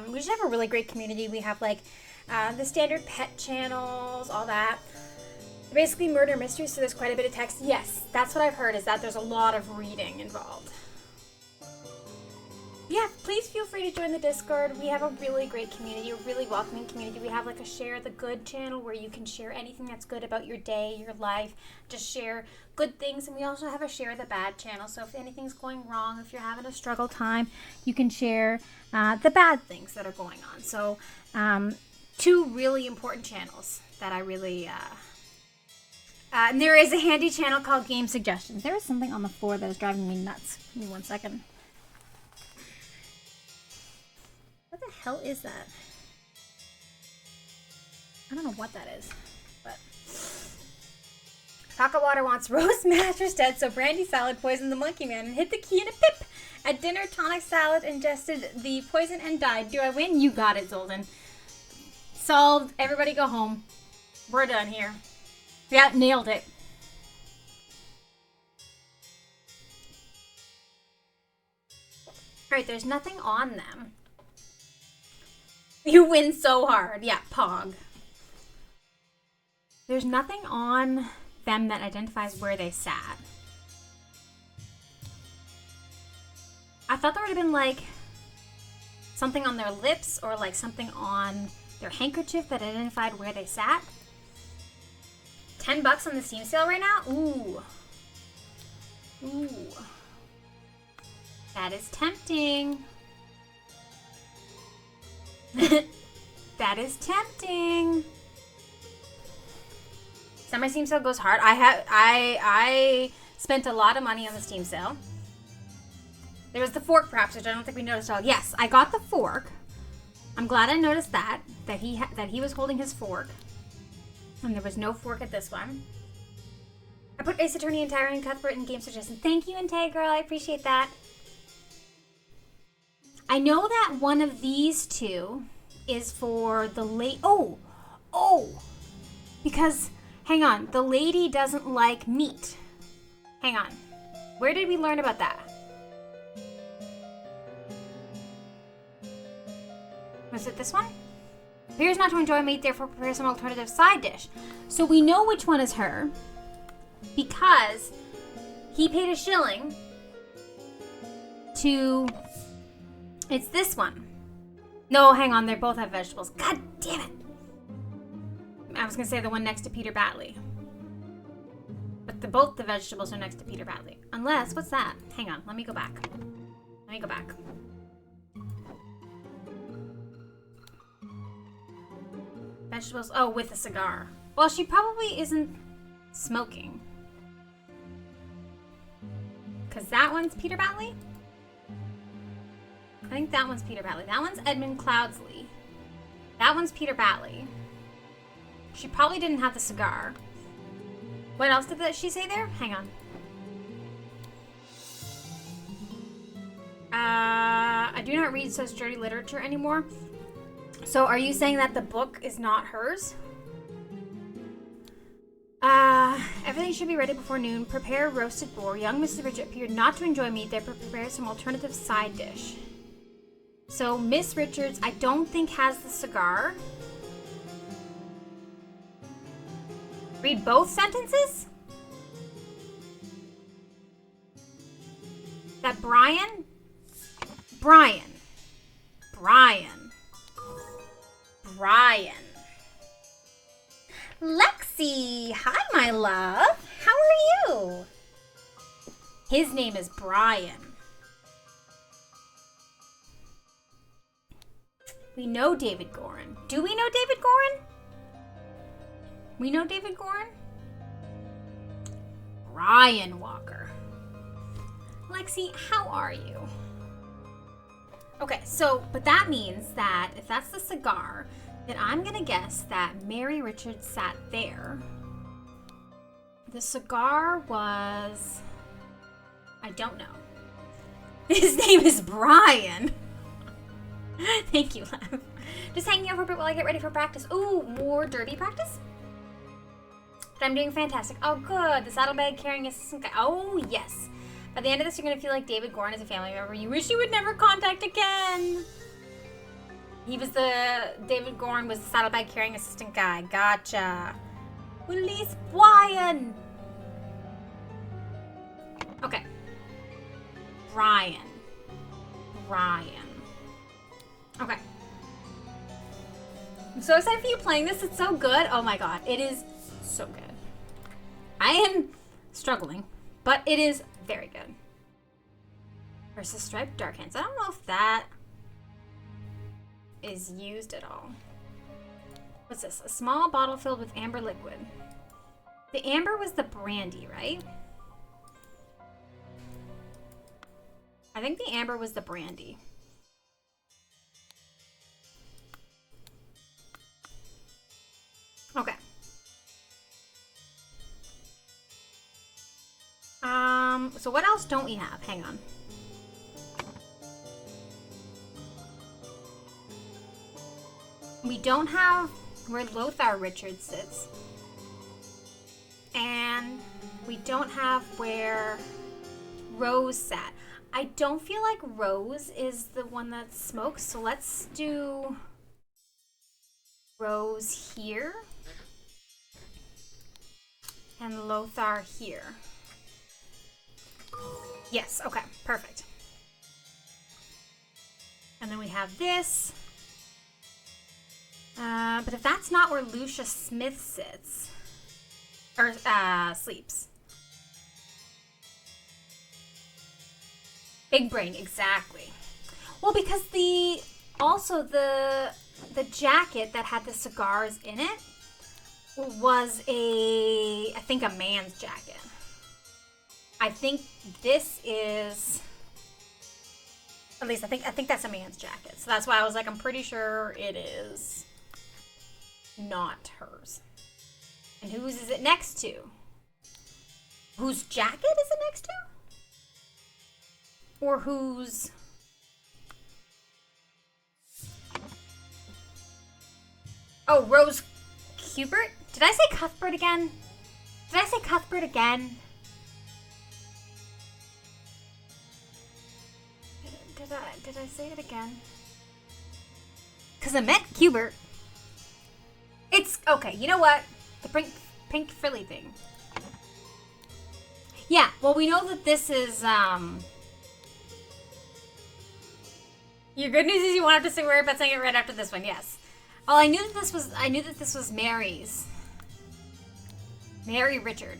We just have a really great community. We have like the standard pet channels, all that. Basically murder mysteries, so there's quite a bit of text. Yes, that's what I've heard, is that there's a lot of reading involved. Yeah, please feel free to join the Discord. We have a really great community, a really welcoming community. We have like a Share the Good channel where you can share anything that's good about your day, your life. Just share good things. And we also have a Share the Bad channel. So if anything's going wrong, if you're having a struggle time, you can share the bad things that are going on. So two really important channels that I really... and there is a handy channel called Game Suggestions. There was something on the floor that was driving me nuts. Give me 1 second. What the hell is that? I don't know what that is, but... Taco Water wants roast mattress dead, so brandy salad poisoned the monkey man and hit the key in a pip. At dinner, tonic salad ingested the poison and died. Do I win? You got it, Zolden. Solved. Everybody go home. We're done here. Yeah, nailed it. Alright, there's nothing on them. You win so hard. Yeah, Pog. There's nothing on them that identifies where they sat. I thought there would have been like something on their lips or like something on their handkerchief that identified where they sat. $10 on the Steam sale right now? Ooh. Ooh. That is tempting. That is tempting. Summer Steam sale goes hard. I spent a lot of money on the Steam sale. There was the fork, perhaps, which I don't think we noticed at all. Yes, I got the fork. I'm glad I noticed that he was holding his fork, and there was no fork at this one. I put Ace Attorney and Tyrant and Cuthbert in game suggestion. Thank you, Girl. I appreciate that. I know that one of these two is for the late. Oh, because hang on, the lady doesn't like meat. Hang on, where did we learn about that? Was it this one? Appears not to enjoy meat, therefore prepare some alternative side dish. So we know which one is her because he paid a shilling to... It's this one. No, hang on, they both have vegetables. God damn it. I was going to say the one next to Peter Battley. But both the vegetables are next to Peter Battley. Unless, what's that? Hang on, let me go back. Vegetables, oh, with a cigar. Well, she probably isn't smoking. Because that one's Peter Battley? I think that one's Peter Battley. That one's Edmund Cloudsley. That one's Peter Battley. She probably didn't have the cigar. What else did she say there? Hang on. I do not read such dirty literature anymore. So are you saying that the book is not hers? Everything should be ready before noon. Prepare roasted boar. Young Mrs. Richard appeared not to enjoy meat, therefore prepare some alternative side dish. So Miss Richards, I don't think has the cigar. Read both sentences? That Brian? Lexi! Hi, my love. How are you? His name is Brian. We know David Gorin. Do we know David Gorin? We know David Gorin? Ryan Walker. Lexi, how are you? Okay, so, but that means that if that's the cigar, then I'm gonna guess that Mary Richards sat there. The cigar was... I don't know. His name is Brian. Thank you, love. Just hanging out for a bit while I get ready for practice. Ooh, more derby practice? But I'm doing fantastic. Oh, good. The saddlebag carrying assistant guy. Oh, yes. By the end of this, you're going to feel like David Gorin is a family member you wish you would never contact again. David Gorin was the saddlebag carrying assistant guy. Gotcha. Release Brian. Okay. Brian. Okay. I'm so excited for you playing this. It's so good. Oh my god. It is so good. I am struggling, but it is very good. Versus Striped Dark Hands. I don't know if that is used at all. What's this? A small bottle filled with amber liquid. The amber was the brandy, right? I think the amber was the brandy. Okay. So what else don't we have? Hang on. We don't have where Lothar Richards sits. And we don't have where Rose sat. I don't feel like Rose is the one that smokes, so let's do Rose here and Lothar here. Yes, okay, perfect. And then we have this. But if that's not where Lucia Smith sits, or sleeps. Big brain, exactly. Well, because the jacket that had the cigars in it was I think a man's jacket. I think this is, at least I think that's a man's jacket. So that's why I was like, I'm pretty sure it is not hers. And whose is it next to? Whose jacket is it next to? Or whose? Oh, Rose Cuthbert? Did I say Cuthbert again? Did I say Cuthbert again? Did I say it again? Because I meant Cubert. It's okay. You know what? The pink frilly thing. Yeah. Well, we know that this is Your good news is you won't have to say worry about saying it right after this one. Yes. Oh, I knew that this was Mary's. Mary Richard.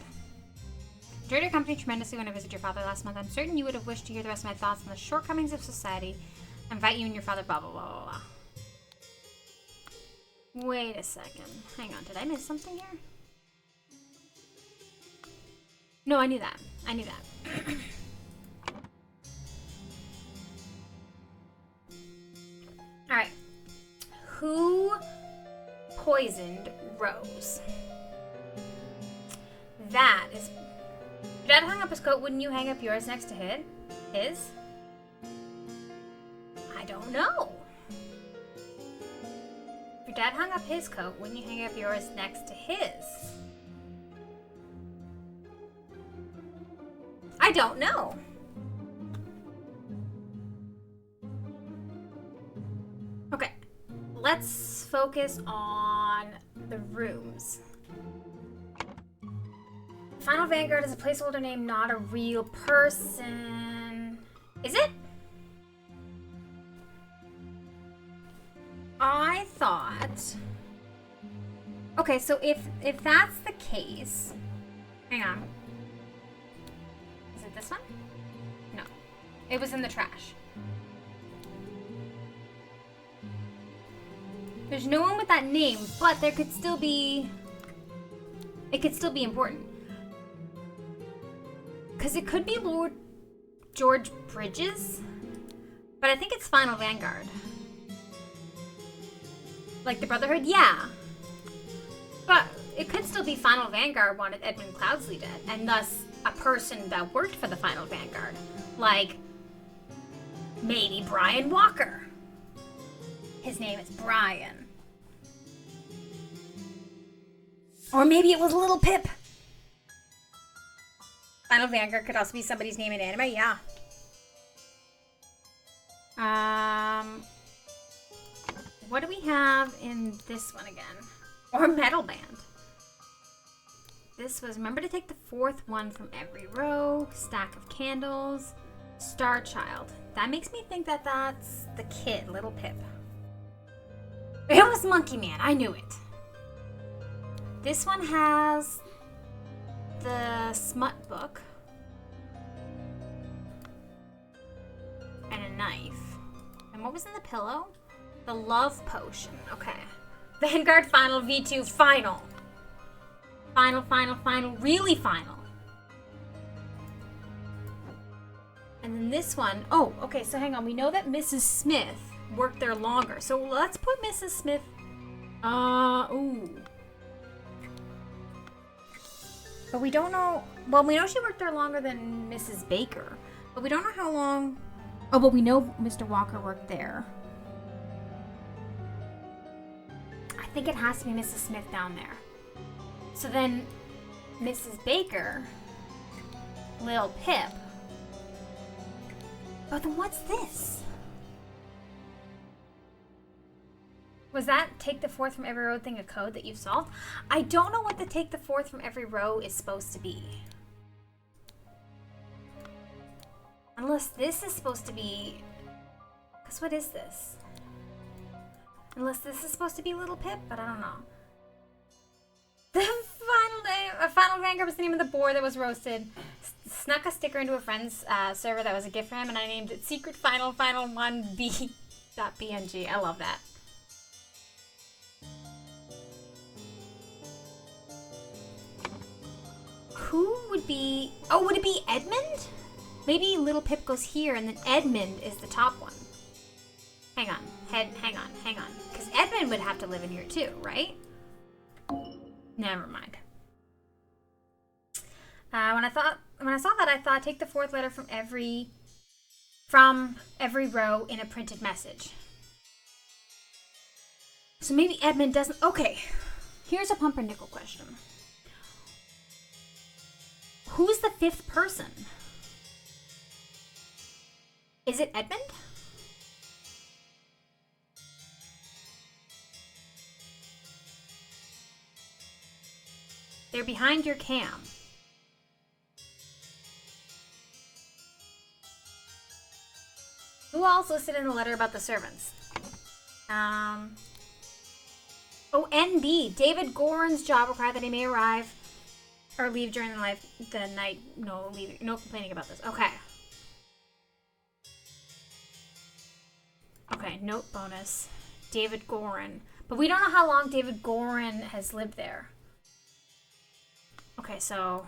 Enjoyed your company tremendously when I visited your father last month. I'm certain you would have wished to hear the rest of my thoughts on the shortcomings of society. I invite you and your father, blah, blah, blah, blah, blah. Wait a second. Hang on. Did I miss something here? No, I knew that. I knew that. Alright. Who poisoned Rose? That is... Your dad hung up his coat, wouldn't you hang up yours next to his? I don't know. If your dad hung up his coat, wouldn't you hang up yours next to his? I don't know. Okay, let's focus on the rooms. Final Vanguard is a placeholder name, not a real person. Is it? I thought... Okay, so if that's the case... Hang on. Is it this one? No. It was in the trash. There's no one with that name, but there could still be... It could still be important. Because it could be Lord George Bridges, but I think it's Final Vanguard. Like the Brotherhood? Yeah. But it could still be Final Vanguard wanted Edmund Cloudsley dead, and thus a person that worked for the Final Vanguard. Like, maybe Brian Walker. His name is Brian. Or maybe it was Little Pip. Final Vanguard could also be somebody's name in anime, yeah. What do we have in this one again? Or Metal Band. This was, remember to take the fourth one from every row. Stack of candles. Star Child. That makes me think that that's the kid, Little Pip. It was Monkey Man, I knew it. This one has... the smut book and a knife. And what was in the pillow? The love potion. Okay. Vanguard Final V2 Final. Final. Really final. And then this one. Oh, okay. So hang on. We know that Mrs. Smith worked there longer. So let's put Mrs. Smith. Ooh. But we don't know... Well, we know she worked there longer than Mrs. Baker. But we don't know how long... Oh, but we know Mr. Walker worked there. I think it has to be Mrs. Smith down there. So then, Mrs. Baker, Lil Pip, Oh, then what's this? Was that take the fourth from every row thing a code that you've solved? I don't know what the take the fourth from every row is supposed to be. Unless this is supposed to be... Because what is this? Unless this is supposed to be Little Pip, but I don't know. The final Vanguard was the name of the board that was roasted. Snuck a sticker into a friend's server that was a gift for him, and I named it Secret Final 1B.png. I love that. Who would be... Oh, would it be Edmund? Maybe Little Pip goes here, and then Edmund is the top one. Hang on. Hang on. Because Edmund would have to live in here too, right? Never mind. When I saw that, I thought take the fourth letter from every row in a printed message. So maybe Edmund doesn't... Okay, here's a pumpernickel question. Who's the fifth person? Is it Edmund? They're behind your cam. Who else listed in the letter about the servants? Oh, NB. David Goran's job required that he may arrive or leave during the night. No complaining about this. Okay. Okay, note bonus. David Goran. But we don't know how long David Goran has lived there. Okay, so...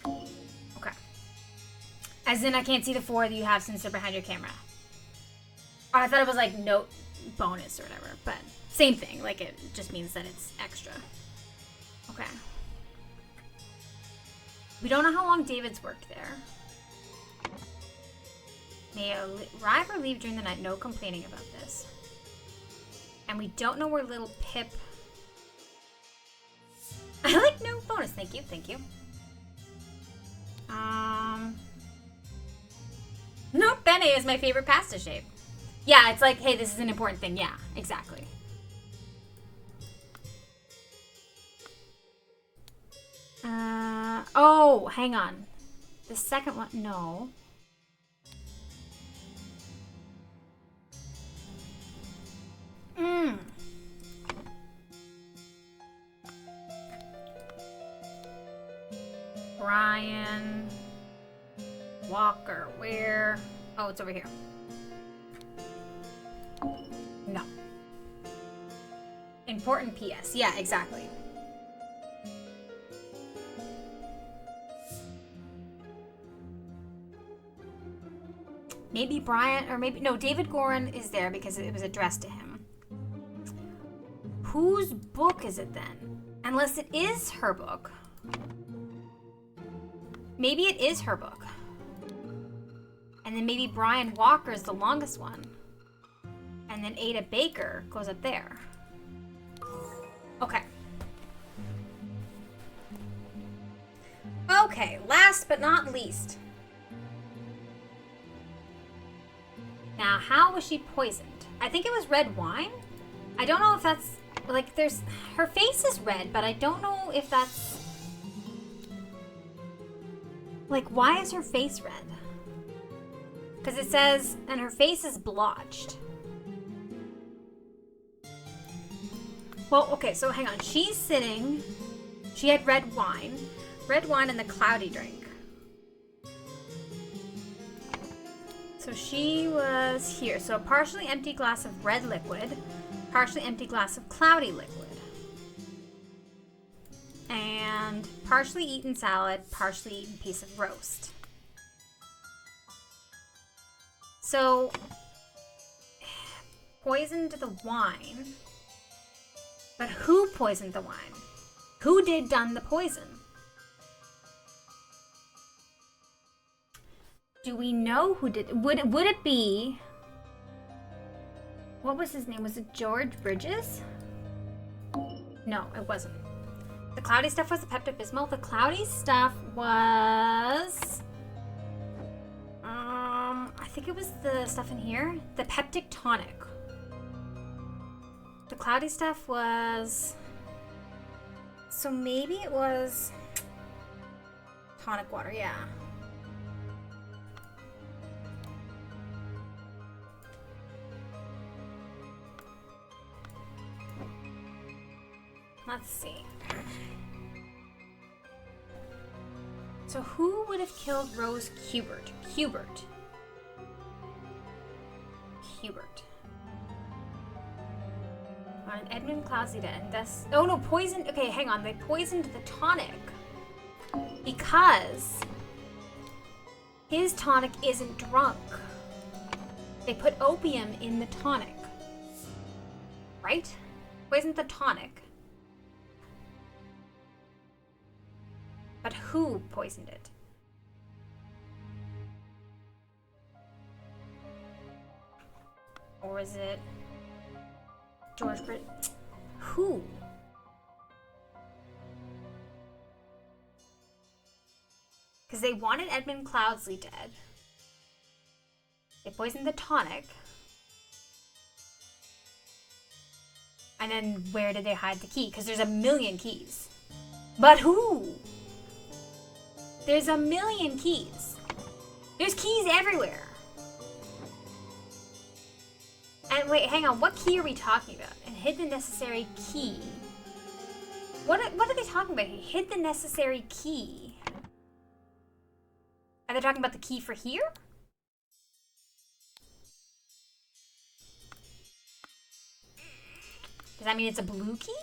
Okay. As in, I can't see the four that you have since they're behind your camera. Oh, I thought it was like note bonus or whatever, but same thing. Like, it just means that it's extra. Okay. We don't know how long David's worked there. May arrive or leave during the night. No complaining about this. And we don't know where Little Pip... I like no bonus. Thank you. No, penne is my favorite pasta shape. Yeah, it's like, hey, this is an important thing. Yeah, exactly. Oh, hang on. The second one, no. Brian Walker, where? Oh, it's over here. No. Important PS. Yeah, exactly. Maybe Brian, or maybe, no, David Goran is there because it was addressed to him. Whose book is it then? Unless it is her book. Maybe it is her book. And then maybe Brian Walker is the longest one. And then Ada Baker goes up there. Okay. Okay, last but not least. Now, how was she poisoned? I think it was red wine. I don't know if that's, like, there's, her face is red, but I don't know if that's, like, why is her face red? Because it says, and her face is blotched. Well, okay, so hang on. She's sitting, she had red wine and the cloudy drink. So she was here. So a partially empty glass of red liquid, partially empty glass of cloudy liquid. And partially eaten salad, partially eaten piece of roast. So, poisoned the wine. But who poisoned the wine? Who done the poison? Do we know who did? Would it be? What was his name? Was it George Bridges? No, it wasn't. The cloudy stuff was the Pepto-Bismol. The cloudy stuff was... I think it was the stuff in here. The peptic tonic. The cloudy stuff was... So maybe it was... tonic water, yeah. Let's see. So who would have killed Rose Hubert? Hubert. Edmund Cloudsley dead. And that's... Oh no, poisoned... Okay, hang on. They poisoned the tonic. Because... his tonic isn't drunk. They put opium in the tonic. Right? Poisoned the tonic. But who poisoned it? Or is it George Brit? Who? Because they wanted Edmund Cloudsley dead. They poisoned the tonic. And then where did they hide the key? Because there's a million keys. But who? There's a million keys. There's keys everywhere. And wait, hang on. What key are we talking about? And hid the necessary key. What are they talking about? He hid the necessary key. Are they talking about the key for here? Does that mean it's a blue key?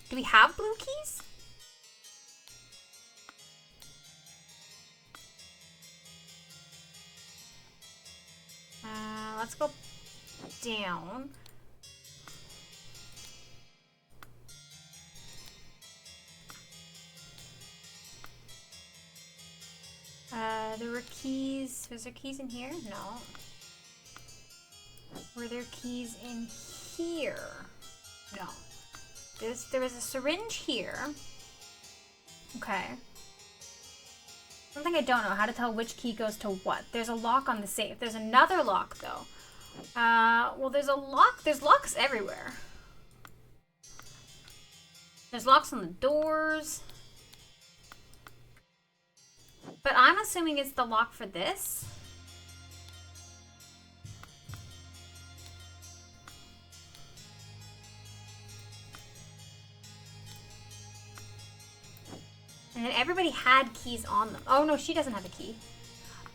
Do we have blue keys? Let's go down. There were keys. Was there keys in here? No. Were there keys in here? No. There was a syringe here. Okay. Something I don't know, how to tell which key goes to what. There's a lock on the safe. There's another lock, though. Well, there's a lock. There's locks everywhere. There's locks on the doors. But I'm assuming it's the lock for this. And then everybody had keys on them. Oh no, she doesn't have a key.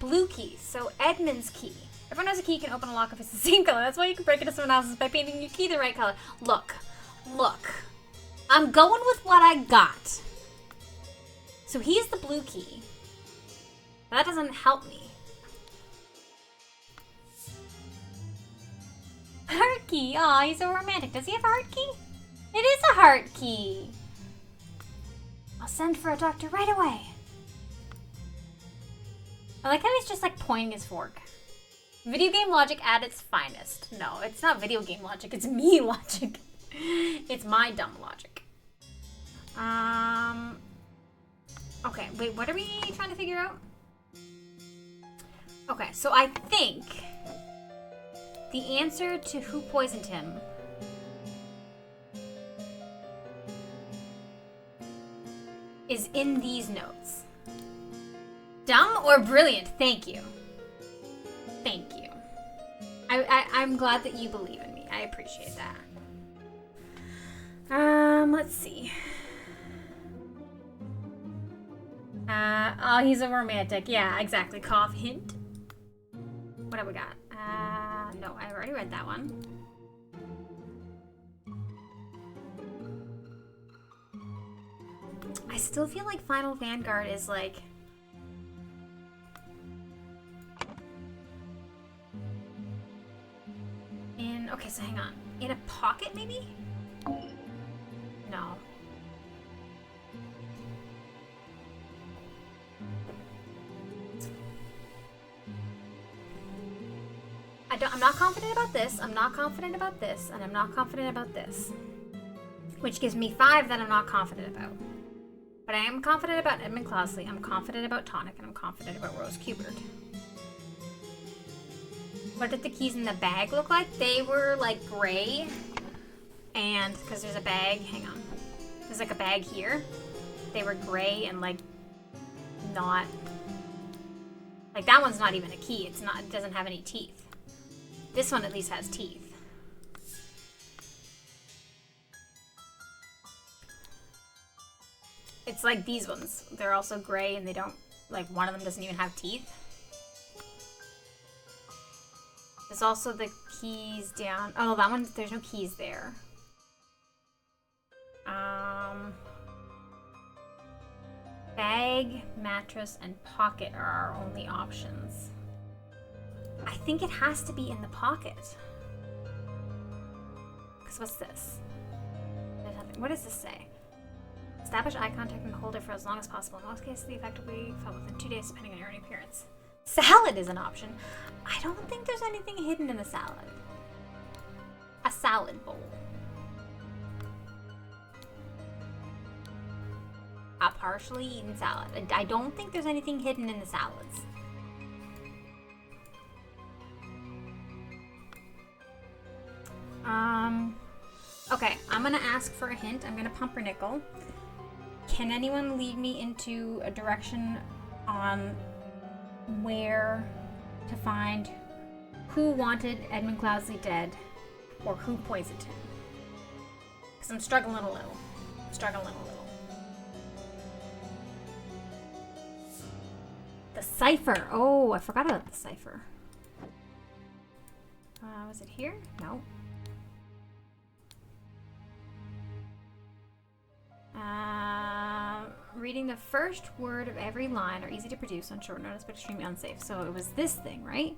Blue key, so Edmund's key. Everyone has a key you can open a lock if it's the same color. That's why you can break into someone else's by painting your key the right color. Look. I'm going with what I got. So he's the blue key. That doesn't help me. Heart key. Aw, he's so romantic. Does he have a heart key? It is a heart key. I'll send for a doctor right away. I like how he's just like pointing his fork. Video game logic at its finest. No, it's not video game logic. It's me logic. It's my dumb logic. Okay, wait, what are we trying to figure out? Okay, so I think the answer to who poisoned him is in these notes. Dumb or brilliant? Thank you. Thank you. I'm glad that you believe in me. I appreciate that. Let's see. Oh, he's a romantic. Yeah, exactly. Cough hint. What have we got? No, I've already read that one. I still feel like Final Vanguard is like... Okay, so hang on. In a pocket, maybe? No. I'm not confident about this, I'm not confident about this, and I'm not confident about this. Which gives me 5 that I'm not confident about. But I am confident about Edmund Cloudsley, I'm confident about Tonic, and I'm confident about Rose Cubert. What did the keys in the bag look like? They were like gray. And because there's a bag, hang on. There's like a bag here. They were gray and like not, like that one's not even a key. It's not, it doesn't have any teeth. This one at least has teeth. It's like these ones. They're also gray and they don't, like one of them doesn't even have teeth. There's also the keys down. Oh, that one, there's no keys there. Bag, mattress, and pocket are our only options. I think it has to be in the pocket. Because what's this? There's nothing. What does this say? Establish eye contact and hold it for as long as possible. In most cases, the effect will be felt within 2 days, depending on your own appearance. Salad is an option. I don't think there's anything hidden in a salad. A salad bowl. A partially eaten salad. I don't think there's anything hidden in the salads. Okay, I'm gonna ask for a hint. I'm gonna pumpernickel. Can anyone lead me into a direction on where to find who wanted Edmund Cloudsley dead or who poisoned him? Because I'm struggling a little. The cipher. Oh, I forgot about the cipher. Was it here? No. Reading the first word of every line are easy to produce on short notice but extremely unsafe. So it was this thing, right?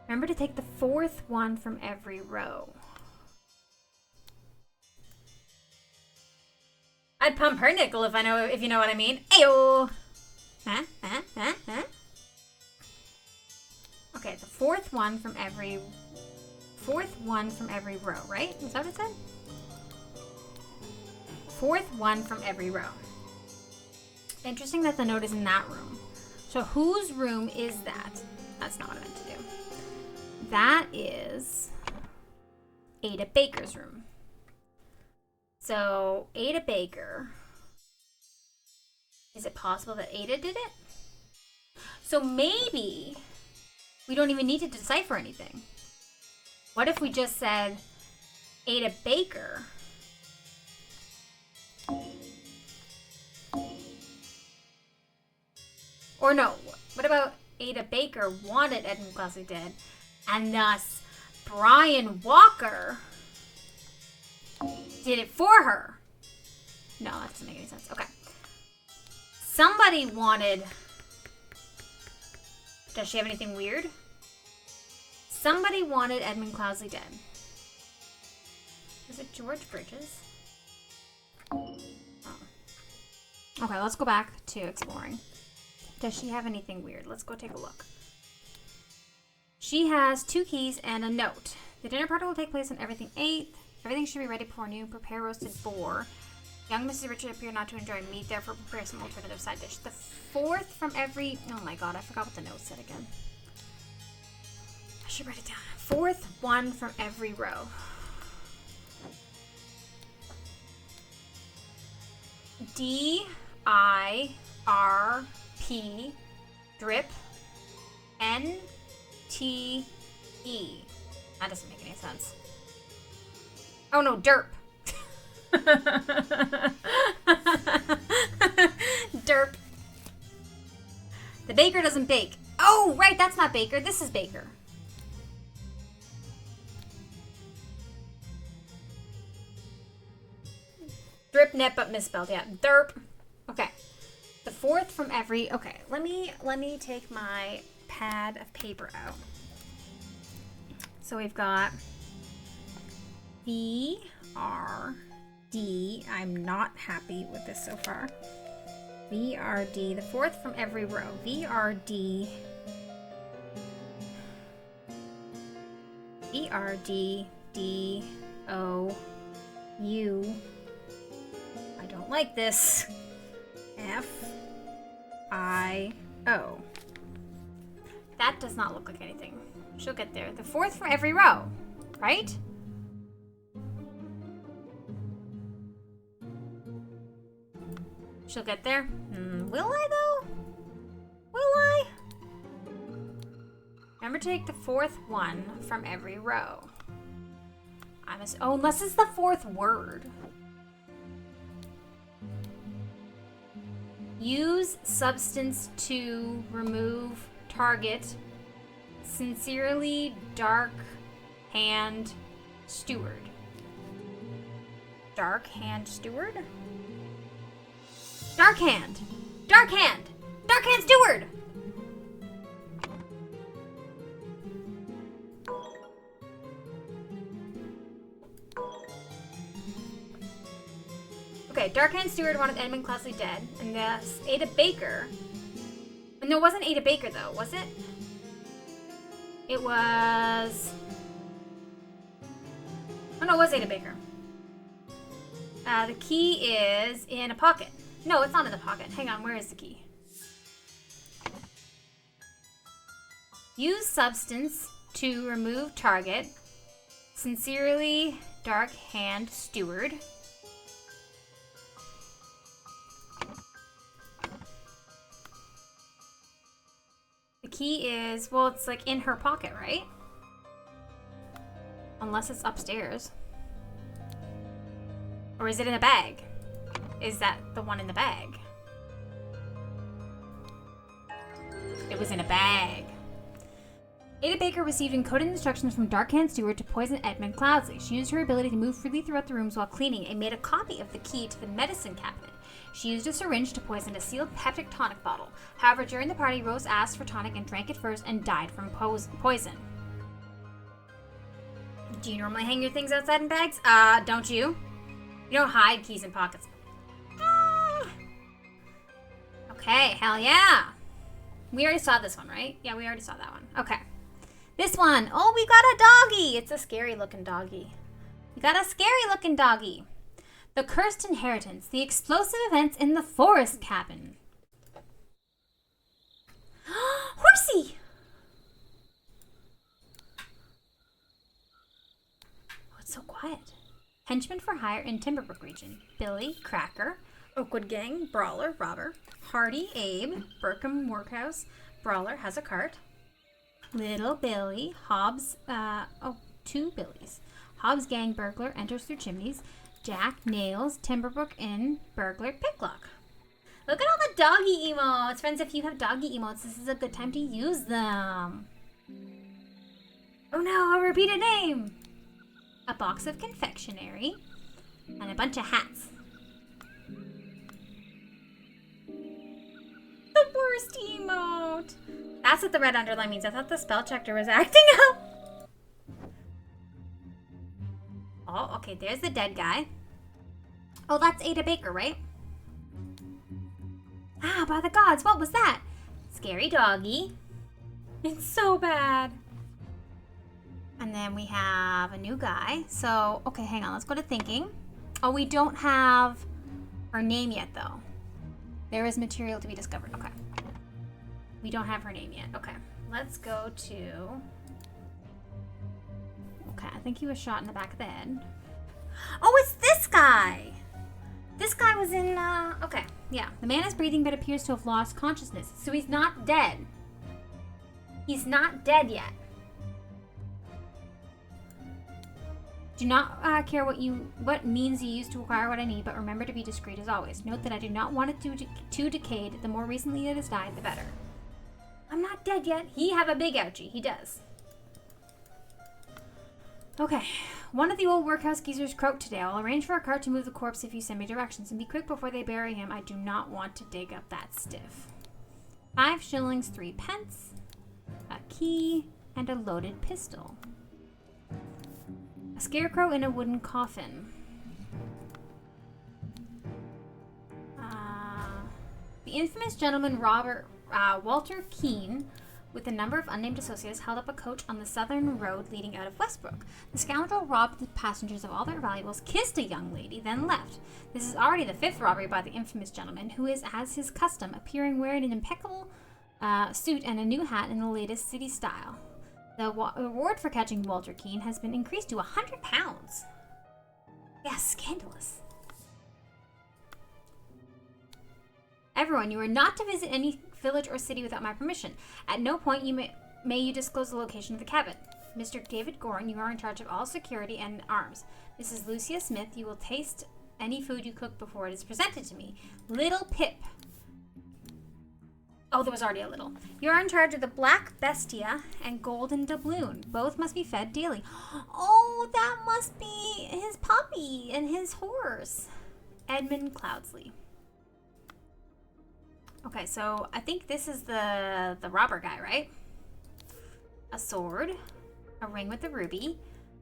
Remember to take the fourth one from every row. I'd pump her nickel if you know what I mean. Ayo! Huh? Okay, the fourth one from every row, right? Is that what it said? Fourth one from every row. Interesting that the note is in that room. So whose room is that? That's not what I meant to do. That is Ada Baker's room. So Ada Baker. Is it possible that Ada did it? So maybe we don't even need to decipher anything. What if we just said Ada Baker? Or no, what about Ada Baker wanted Edmund Cloudsley dead, and thus Brian Walker did it for her? No, that doesn't make any sense. Okay. Somebody wanted... Does she have anything weird? Somebody wanted Edmund Cloudsley dead. Is it George Bridges? Oh. Okay, let's go back to exploring. Does she have anything weird? Let's go take a look. She has 2 keys and a note. The dinner party will take place on everything 8th. Everything should be ready before noon. Prepare roasted boar. Young Mrs. Richard appeared not to enjoy meat, therefore prepare some alternative side dish. The 4th from every... Oh my god, I forgot what the note said again. I should write it down. 4th one from every row. D-I-R-P drip N-T-E. That doesn't make any sense. Oh no, derp. Derp. The baker doesn't bake. Oh, right, that's not baker. This is baker. Drip net but misspelled. Yeah, derp. Okay. The 4th from every... Okay, let me take my pad of paper out. So we've got V-R-D. I'm not happy with this so far. V-R-D. The 4th from every row. V-R-D. V-R-D-D-O-U. I don't like this. F-I-O. That does not look like anything. She'll get there. The fourth from every row, right? She'll get there. Will I, though? Will I? Remember to take the fourth one from every row. Oh, unless it's the fourth word. Use substance to remove target. Sincerely, Dark Hand Steward. Dark Hand Steward? Dark Hand! Dark Hand! Dark Hand Steward! Okay, Dark Hand Steward wanted Edmund Cloudsley dead, and thus Ada Baker. No, it wasn't Ada Baker though, was it? It was. Oh no, it was Ada Baker. The key is in a pocket. No, it's not in the pocket. Hang on, where is the key? Use substance to remove target. Sincerely, Dark Hand Steward. The key is, well, it's like in her pocket, right? Unless it's upstairs. Or is it in a bag? Is that the one in the bag? It was in a bag. Ada Baker received encoded instructions from Dark Hand Steward to poison Edmund Cloudsley. She used her ability to move freely throughout the rooms while cleaning and made a copy of the key to the medicine cabinet. She used a syringe to poison a sealed peptic tonic bottle. However, during the party, Rose asked for tonic and drank it first and died from poison. Do you normally hang your things outside in bags? Don't you? You don't hide keys in pockets. Okay, hell yeah. We already saw this one, right? Yeah, we already saw that one. Okay. This one. Oh, we got a doggy. It's a scary looking doggy. We got a scary looking doggy. The Cursed Inheritance. The explosive events in the forest cabin. Horsey! Oh, it's so quiet. Henchman for hire in Timberbrook region. Billy, Cracker, Oakwood Gang, Brawler, Robber, Hardy, Abe, Burkham Workhouse, Brawler has a cart. Little Billy, Hobbs, two Billies. Hobbs Gang Burglar enters through chimneys. Jack, Nails, Timberbrook Inn, Burglar, Picklock. Look at all the doggy emotes. Friends, if you have doggy emotes, this is a good time to use them. Oh no, a repeated name. A box of confectionery, and a bunch of hats. The worst emote. That's what the red underline means. I thought the spell checker was acting up. Oh, okay, there's the dead guy. Oh, that's Ada Baker, right? Ah, by the gods, what was that? Scary doggy. It's so bad. And then we have a new guy. So, okay, hang on. Let's go to thinking. Oh, we don't have her name yet, though. There is material to be discovered. Okay. We don't have her name yet. Okay. Let's go to... Okay, I think he was shot in the back of the head. Oh, it's this guy! This guy was in, Okay, yeah. The man is breathing but appears to have lost consciousness. So he's not dead. He's not dead yet. Do not care what means you use to acquire what I need, but remember to be discreet as always. Note that I do not want it to decayed. The more recently it has died, the better. I'm not dead yet. He have a big ouchie. He does. Okay. One of the old workhouse geezers croaked today. I'll arrange for a cart to move the corpse if you send me directions. And be quick before they bury him. I do not want to dig up that stiff. 5 shillings, 3 pence, a key, and a loaded pistol. A scarecrow in a wooden coffin. The infamous gentleman Walter Keene with a number of unnamed associates, held up a coach on the southern road leading out of Westbrook. The scoundrel robbed the passengers of all their valuables, kissed a young lady, then left. This is already the 5th robbery by the infamous gentleman, who is, as his custom, appearing wearing an impeccable suit and a new hat in the latest city style. The reward for catching Walter Keene has been increased to £100. Yeah, scandalous. Everyone, you are not to visit any village or city without my permission. At no point may you disclose the location of the cabin. Mr. David Gorin, you are in charge of all security and arms. Mrs. Lucia Smith, you will taste any food you cook before it is presented to me. Little Pip. Oh, there was already a little. You are in charge of the Black Bestia and Golden Doubloon. Both must be fed daily. Oh, that must be his puppy and his horse. Edmund Cloudsley. Okay, so I think this is the robber guy, right? A sword, a ring with a ruby,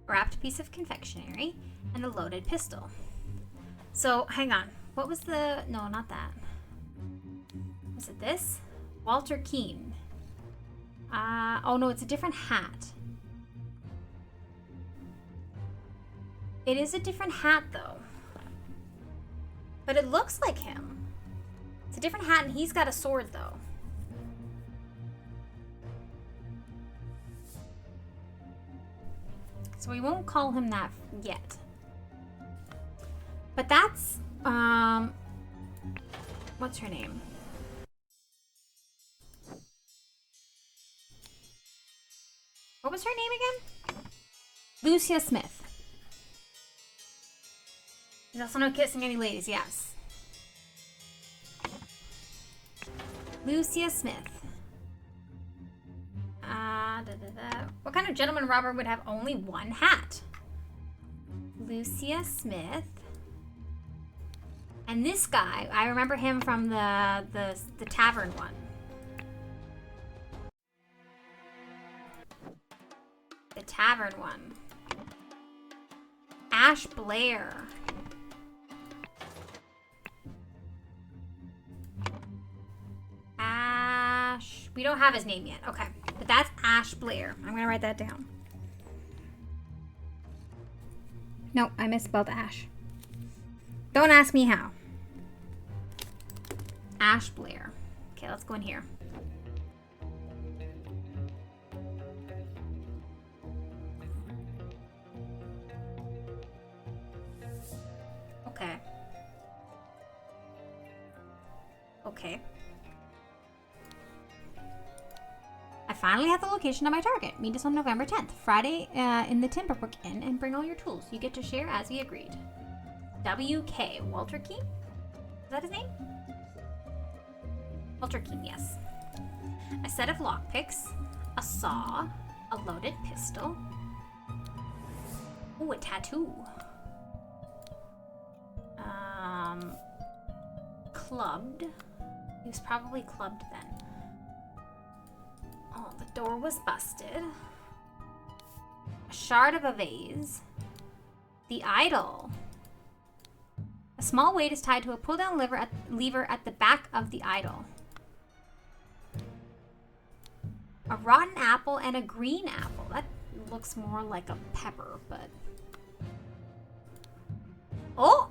a wrapped piece of confectionery, and a loaded pistol. So, hang on. What was the... No, not that. Was it this? Walter Keene. Oh no, it's a different hat. It is a different hat, though. But it looks like him. It's a different hat, and he's got a sword, though. So we won't call him that yet. But that's, what's her name? What was her name again? Lucia Smith. There's also no kissing any ladies, yes. Lucia Smith. What kind of gentleman robber would have only one hat? Lucia Smith. And this guy, I remember him from the tavern one. The tavern one. Ash Blair. Ash. We don't have his name yet. Okay. But that's Ash Blair. I'm going to write that down. No, I misspelled Ash. Don't ask me how. Ash Blair. Okay, let's go in here. Okay. Okay. I finally have the location of my target. Meet us on November 10th, Friday, in the Timberbrook Inn, and bring all your tools. You get to share as we agreed. W.K. Walter Keene? Is that his name? Walter Keene, yes. A set of lockpicks, a saw, a loaded pistol. Ooh, a tattoo. Clubbed. He was probably clubbed then. Oh, the door was busted. A shard of a vase. The idol. A small weight is tied to a pull-down lever at the back of the idol. A rotten apple and a green apple. That looks more like a pepper, but... Oh!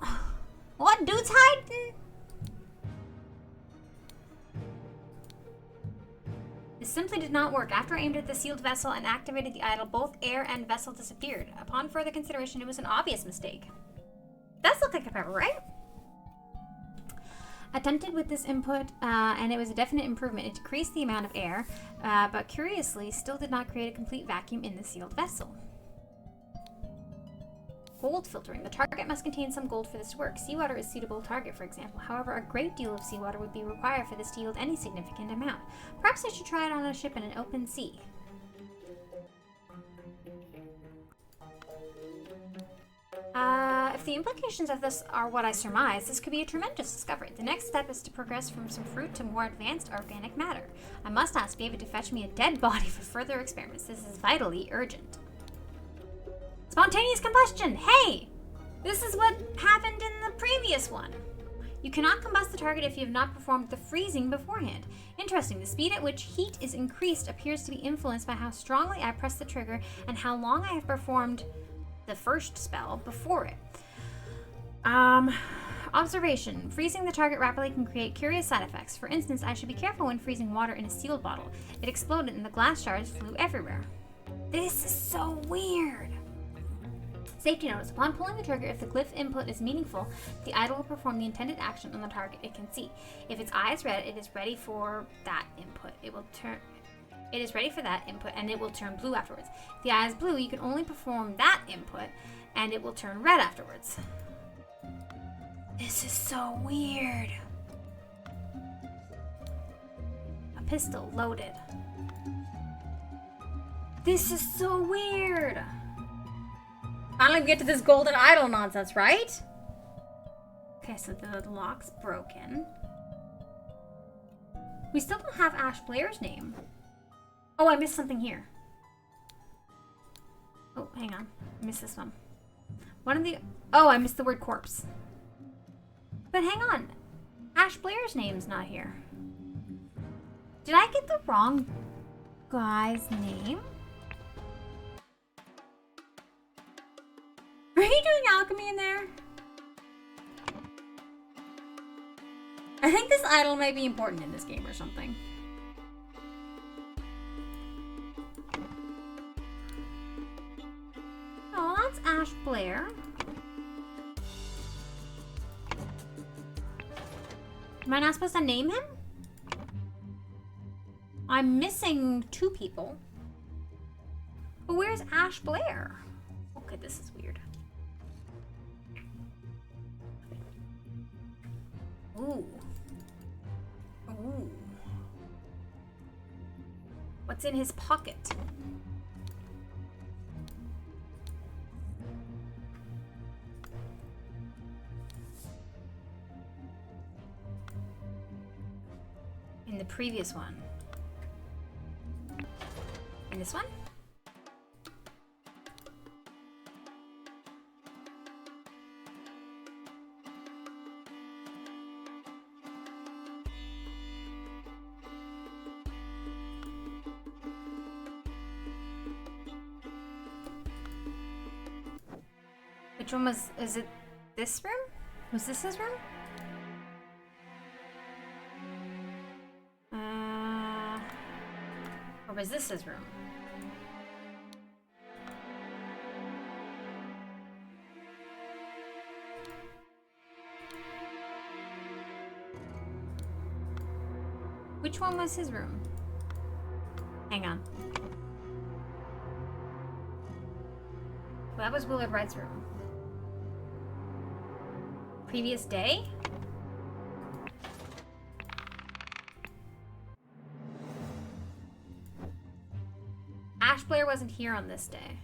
What dude's hiding? This simply did not work. After I aimed at the sealed vessel and activated the idol, both air and vessel disappeared. Upon further consideration, it was an obvious mistake. Does look like a pepper, right? Attempted with this input, and it was a definite improvement. It decreased the amount of air, but curiously, still did not create a complete vacuum in the sealed vessel. Gold filtering. The target must contain some gold for this to work. Seawater is a suitable target, for example. However, a great deal of seawater would be required for this to yield any significant amount. Perhaps I should try it on a ship in an open sea. If the implications of this are what I surmise, this could be a tremendous discovery. The next step is to progress from some fruit to more advanced organic matter. I must ask David to fetch me a dead body for further experiments. This is vitally urgent. Spontaneous combustion! Hey! This is what happened in the previous one. You cannot combust the target if you have not performed the freezing beforehand. Interesting, the speed at which heat is increased appears to be influenced by how strongly I press the trigger and how long I have performed the first spell before it. Observation. Freezing the target rapidly can create curious side effects. For instance, I should be careful when freezing water in a sealed bottle. It exploded and the glass shards flew everywhere. This is so weird. Safety notice. Upon pulling the trigger, if the glyph input is meaningful, the idol will perform the intended action on the target it can see. If its eye is red, it is ready for that input. It is ready for that input and it will turn blue afterwards. If the eye is blue, you can only perform that input and it will turn red afterwards. This is so weird. A pistol loaded. This is so weird. Finally we get to this golden idol nonsense, right? Okay, so the lock's broken. We still don't have Ash Blair's name. Oh, I missed something here. Oh, hang on. I missed this one. Oh, I missed the word corpse. But hang on. Ash Blair's name's not here. Did I get the wrong guy's name? Are you doing alchemy in there? I think this idol might be important in this game or something. Oh, that's Ash Blair. Am I not supposed to name him? I'm missing 2 people. But where's Ash Blair? Okay, this is weird. Ooh. Ooh. What's in his pocket? In the previous one. In this one? Which one was, is it this room? Was this his room? Or was this his room? Which one was his room? Hang on. Well, that was Willard Wright's room. Previous day? Ash Blair wasn't here on this day.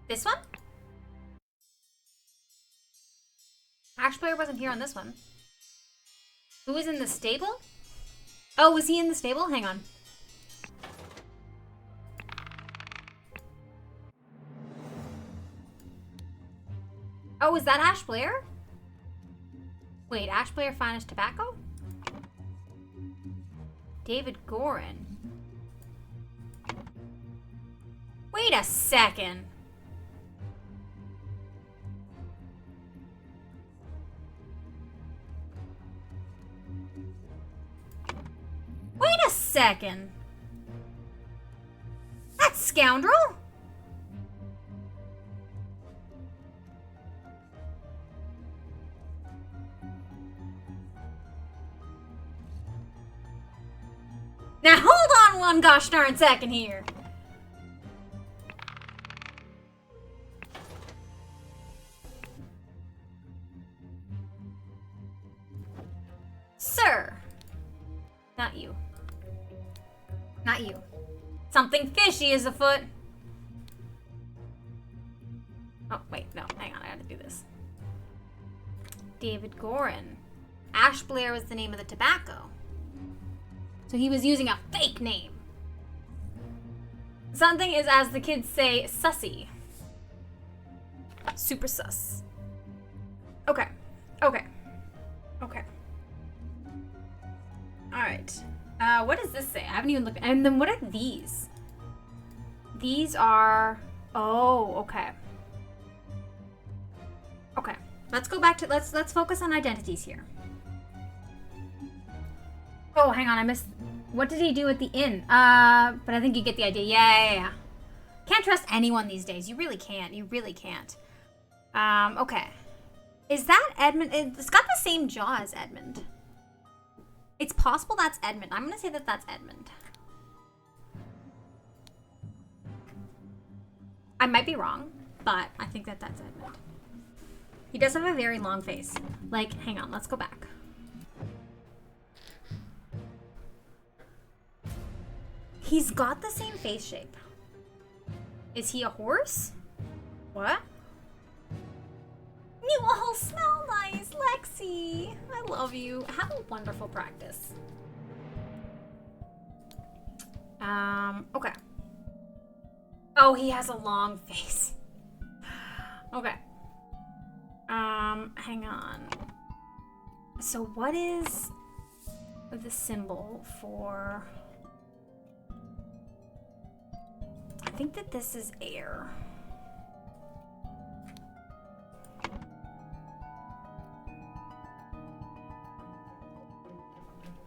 This one? Ash Blair wasn't here on this one. Who was in the stable? Oh, was he in the stable? Hang on. Oh, is that Ash Blair? Wait, Ash Blair Finest Tobacco? David Gorin. Wait a second. Wait a second. That scoundrel? Now hold on one gosh darn second here. Sir. Not you. Not you. Something fishy is afoot. Oh, wait, no, hang on, I gotta do this. David Gorin. Ash Blair was the name of the tobacco. So he was using a fake name. Something is, as the kids say, sussy. Super sus. Okay. Okay. Okay. Alright. What does this say? I haven't even looked. And then what are these? These are... Oh, okay. Okay. Let's go back to... Let's focus on identities here. Oh, hang on. I missed... What did he do at the inn? But I think you get the idea. Yeah. Can't trust anyone these days. You really can't. You really can't. Okay. Is that Edmund? It's got the same jaw as Edmund. It's possible that's Edmund. I'm gonna say that that's Edmund. I might be wrong, but I think that that's Edmund. He does have a very long face. Like, hang on, let's go back. He's got the same face shape. Is he a horse? What? You all smell nice, Lexi. I love you. Have a wonderful practice. Okay. Oh, he has a long face. Okay. Hang on. So what is the symbol for... I think that this is air.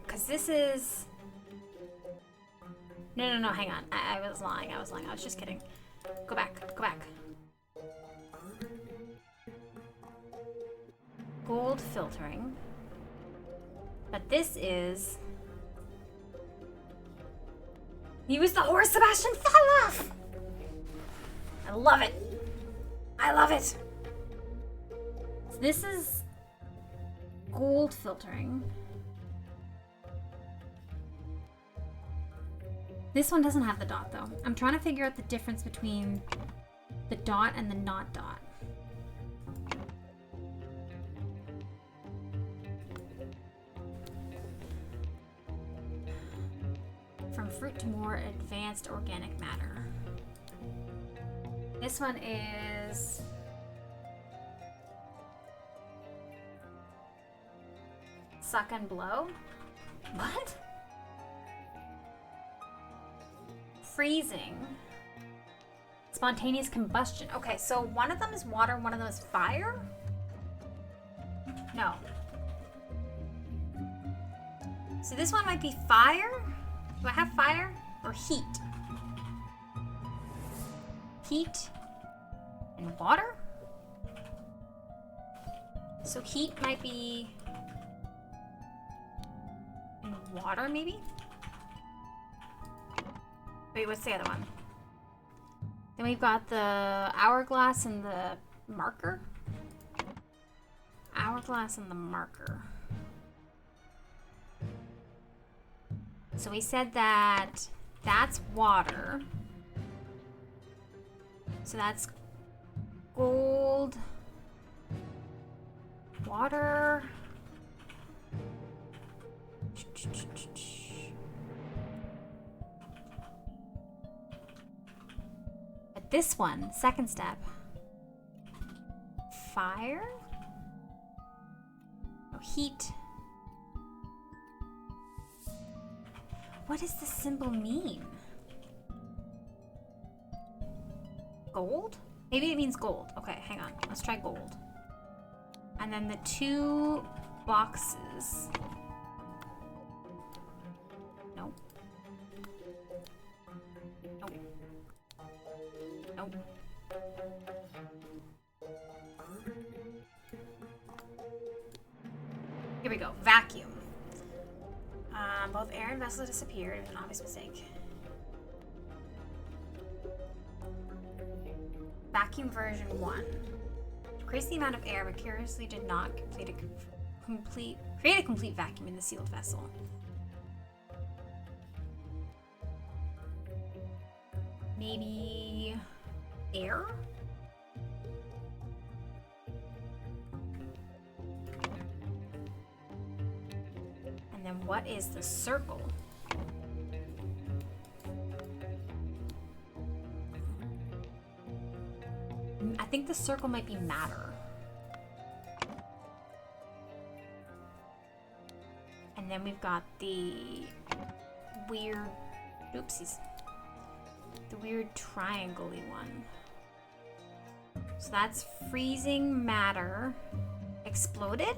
Because this is... No, hang on. I was lying. I was just kidding. Go back. Gold filtering. But this is... He was the horse Sebastian fell off! I love it. So this is gold filtering. This one doesn't have the dot though. I'm trying to figure out the difference between the dot and the not dot. From fruit to more advanced organic matter. This one is... Suck and blow? What? Freezing. Spontaneous combustion. Okay, so one of them is water, one of them is fire? No. So this one might be fire? Do I have fire? Or heat? Heat and water? So heat might be in water, maybe? Wait, what's the other one? Then we've got the hourglass and the marker. Hourglass and the marker. So we said that that's water. So that's gold, water. But this one, second step, fire, oh, heat. What does this symbol mean? Gold? Maybe it means gold. Okay, hang on. Let's try gold. And then the two boxes. Nope. Nope. Nope. Here we go. Vacuum. Both air and vessel disappeared. It was an obvious mistake. Vacuum version 1. Decrease the amount of air, but curiously did not create a complete vacuum in the sealed vessel. Maybe air? And then what is the circle? think the circle might be matter. And then we've got the weird, oopsies, the weird triangle-y one. So that's freezing matter exploded.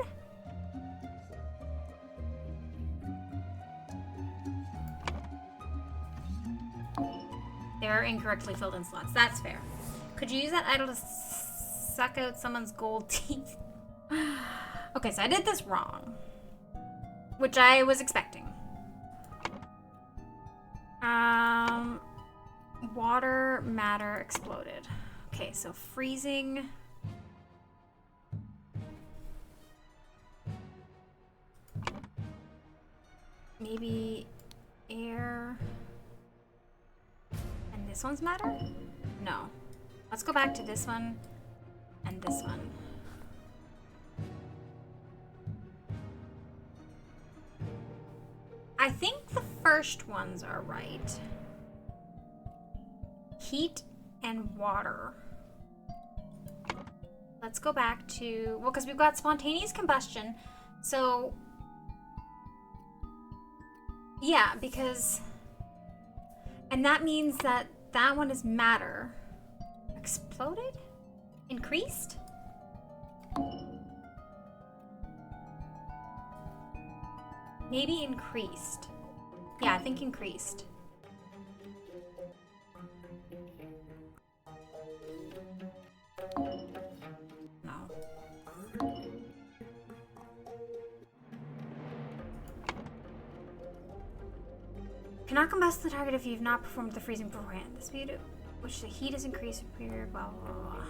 They are incorrectly filled in slots. That's fair. Could you use that idol to suck out someone's gold teeth? Okay, so I did this wrong, which I was expecting. Water matter exploded. Okay, so freezing. Maybe air. And this one's matter? No. Let's go back to this one and this one. I think the first ones are right. Heat and water. Let's go back to, well, because we've got spontaneous combustion. So, yeah, because, and that means that that one is matter. Exploded? Increased? Maybe increased. Yeah, I think increased. No. Cannot combust the target if you've not performed the freezing beforehand. The speed at which the heat is increased superior, blah, blah, blah.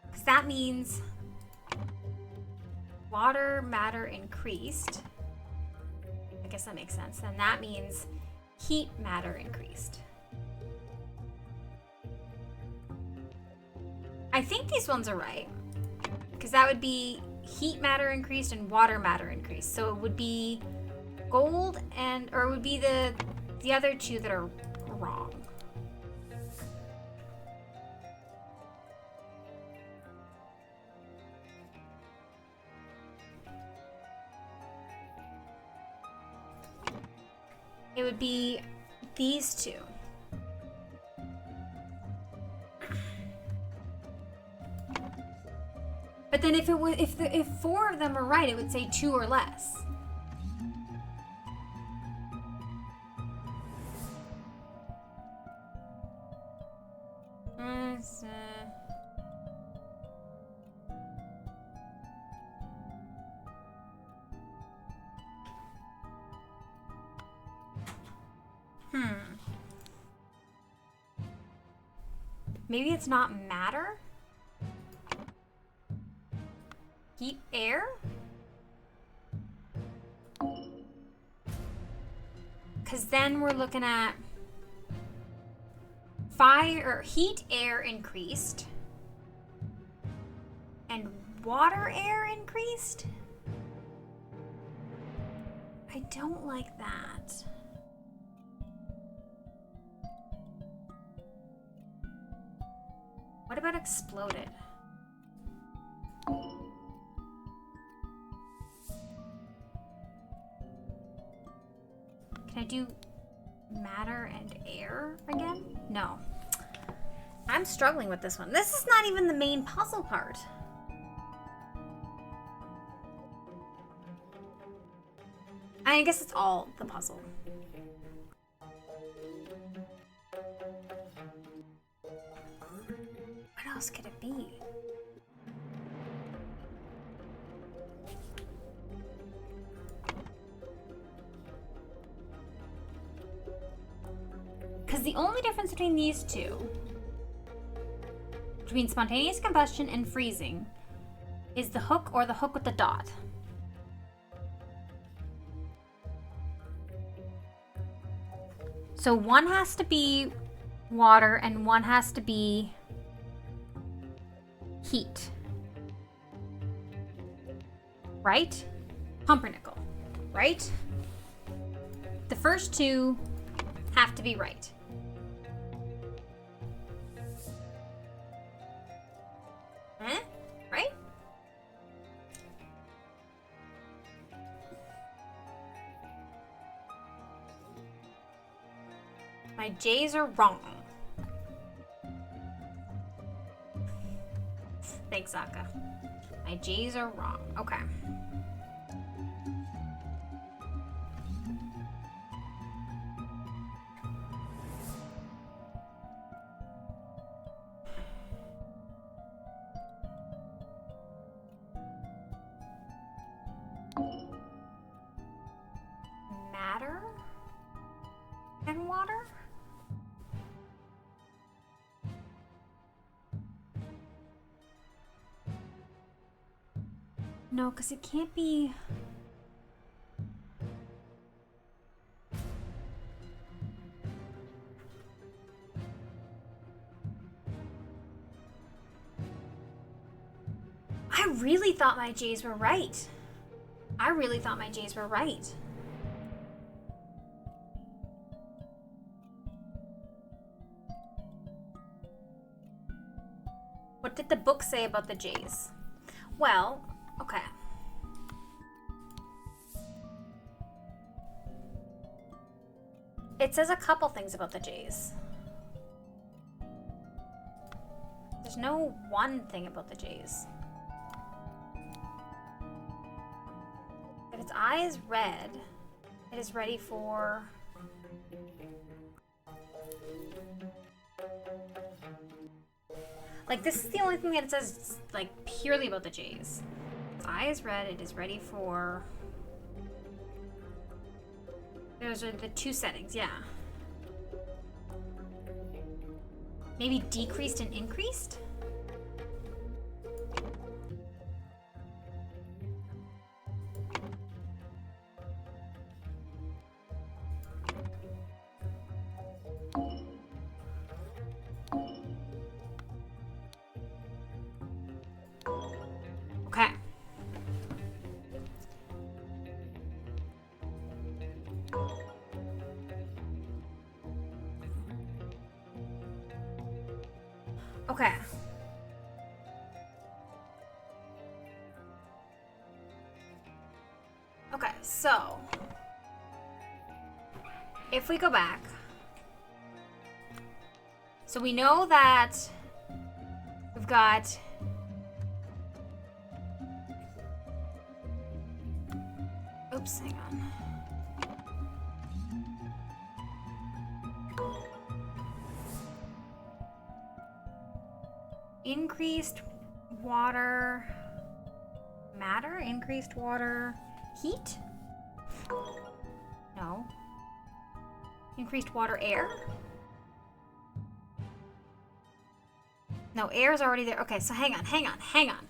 Because that means water matter increased. I guess that makes sense. Then that means heat matter increased. I think these ones are right. Because that would be heat matter increased and water matter increased. So it would be gold and, or it would be the other two that are wrong. It would be these two. But then if it was, if four of them are right, it would say two or less. Maybe it's not matter? Heat, air? Because then we're looking at fire, or heat, air increased. And water, air increased? I don't like that. What about exploded? Can I do matter and air again? No. I'm struggling with this one. This is not even the main puzzle part. I guess it's all the puzzle. What else could it be? Because the only difference between these two, between spontaneous combustion and freezing, is the hook or the hook with the dot. So one has to be water and one has to be heat. Right? Pumpernickel. Right? The first two have to be right. Huh? Right? My J's are wrong. Thanks, Aka. My J's are wrong. Okay. Matter and water? No, because it can't be... I really thought my J's were right. I really thought my J's were right. What did the book say about the J's? Well, okay. It says a couple things about the J's. There's no one thing about the J's. If its eye is red, it is ready for... Like, this is the only thing that it says, like, purely about the J's. Its eye is red, it is ready for... Those are the two settings, yeah. Maybe decreased and increased? Okay. Okay. Okay, so if we go back, so we know that we've got oops, hang on. Increased water matter? Increased water heat? No. Increased water air? No, air is already there. Okay, so hang on.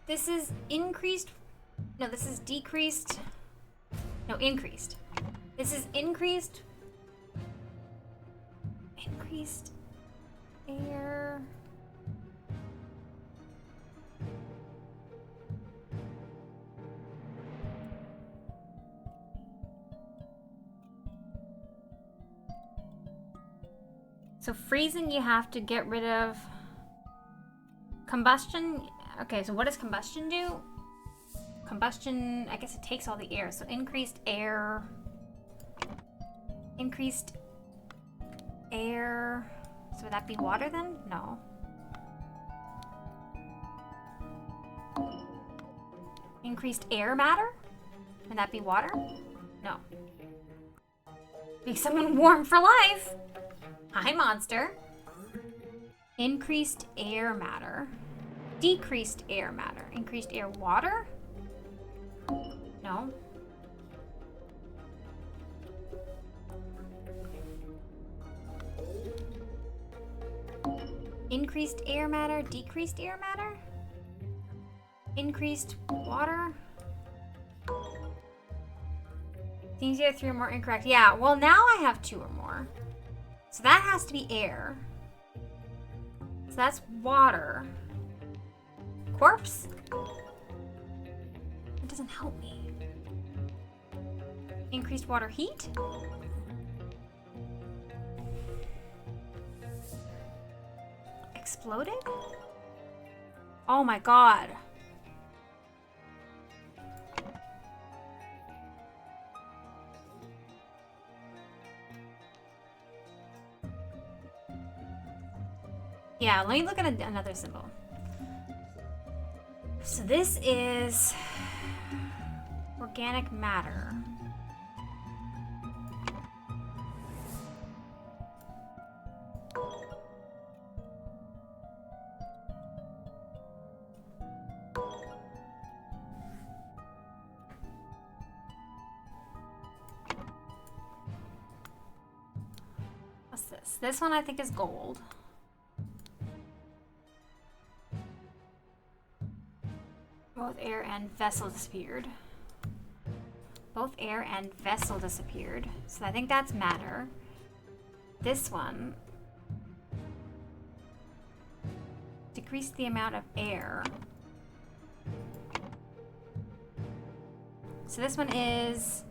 This is increased. No, this is decreased. No, increased. This is increased. Increased air. So freezing, you have to get rid of combustion. Okay, so what does combustion do? Combustion, I guess it takes all the air. So increased air. Increased air. So would that be water then? No. Increased air matter? Would that be water? No. Make someone warm for life. Hi, monster. Increased air matter. Decreased air matter. Increased air water? No. Increased air matter. Decreased air matter? Increased water? Seems you have 3 or more incorrect. Yeah, well now I have 2 or more. So that has to be air. So that's water. Corpse? It doesn't help me. Increased water heat. Exploding? Oh my god. Yeah, let me look at another symbol. So this is organic matter. What's this? This one I think is gold. Both air and vessel disappeared. Both air and vessel disappeared. So I think that's matter. This one decreased the amount of air. So this one is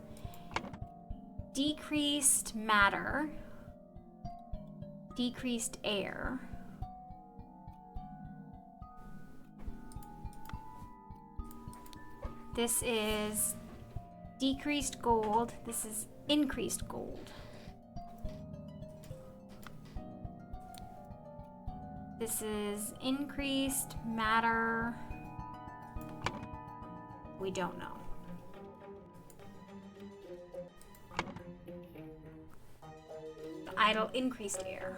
decreased matter, decreased air. This is decreased gold. This is increased gold. This is increased matter. We don't know. The idle increased air.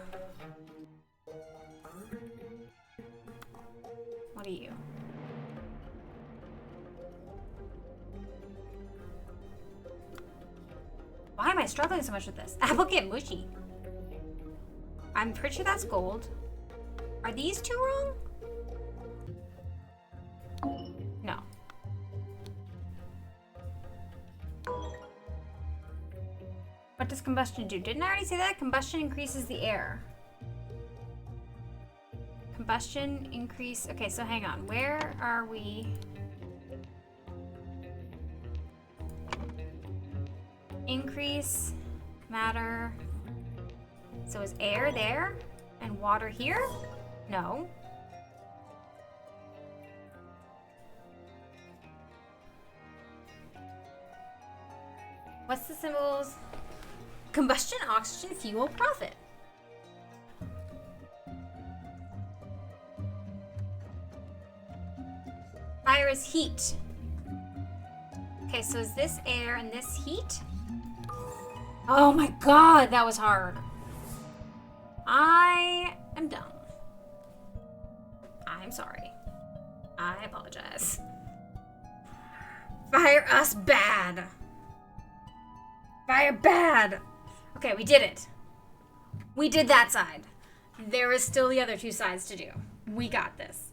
What are you? Why am I struggling so much with this? Apple get mushy. I'm pretty sure that's gold. Are these two wrong? No. What does combustion do? Didn't I already say that? Combustion increases the air. Combustion increase. Okay, so hang on. Where are we? Increase matter. So is air there and water here? No. What's the symbols? Combustion, oxygen, fuel, profit. Fire is heat. Okay, so is this air and this heat? Oh my god, that was hard. I am dumb. I'm sorry. I apologize. Fire us bad. Fire bad. Okay, we did it. We did that side. There is still the other two sides to do. We got this.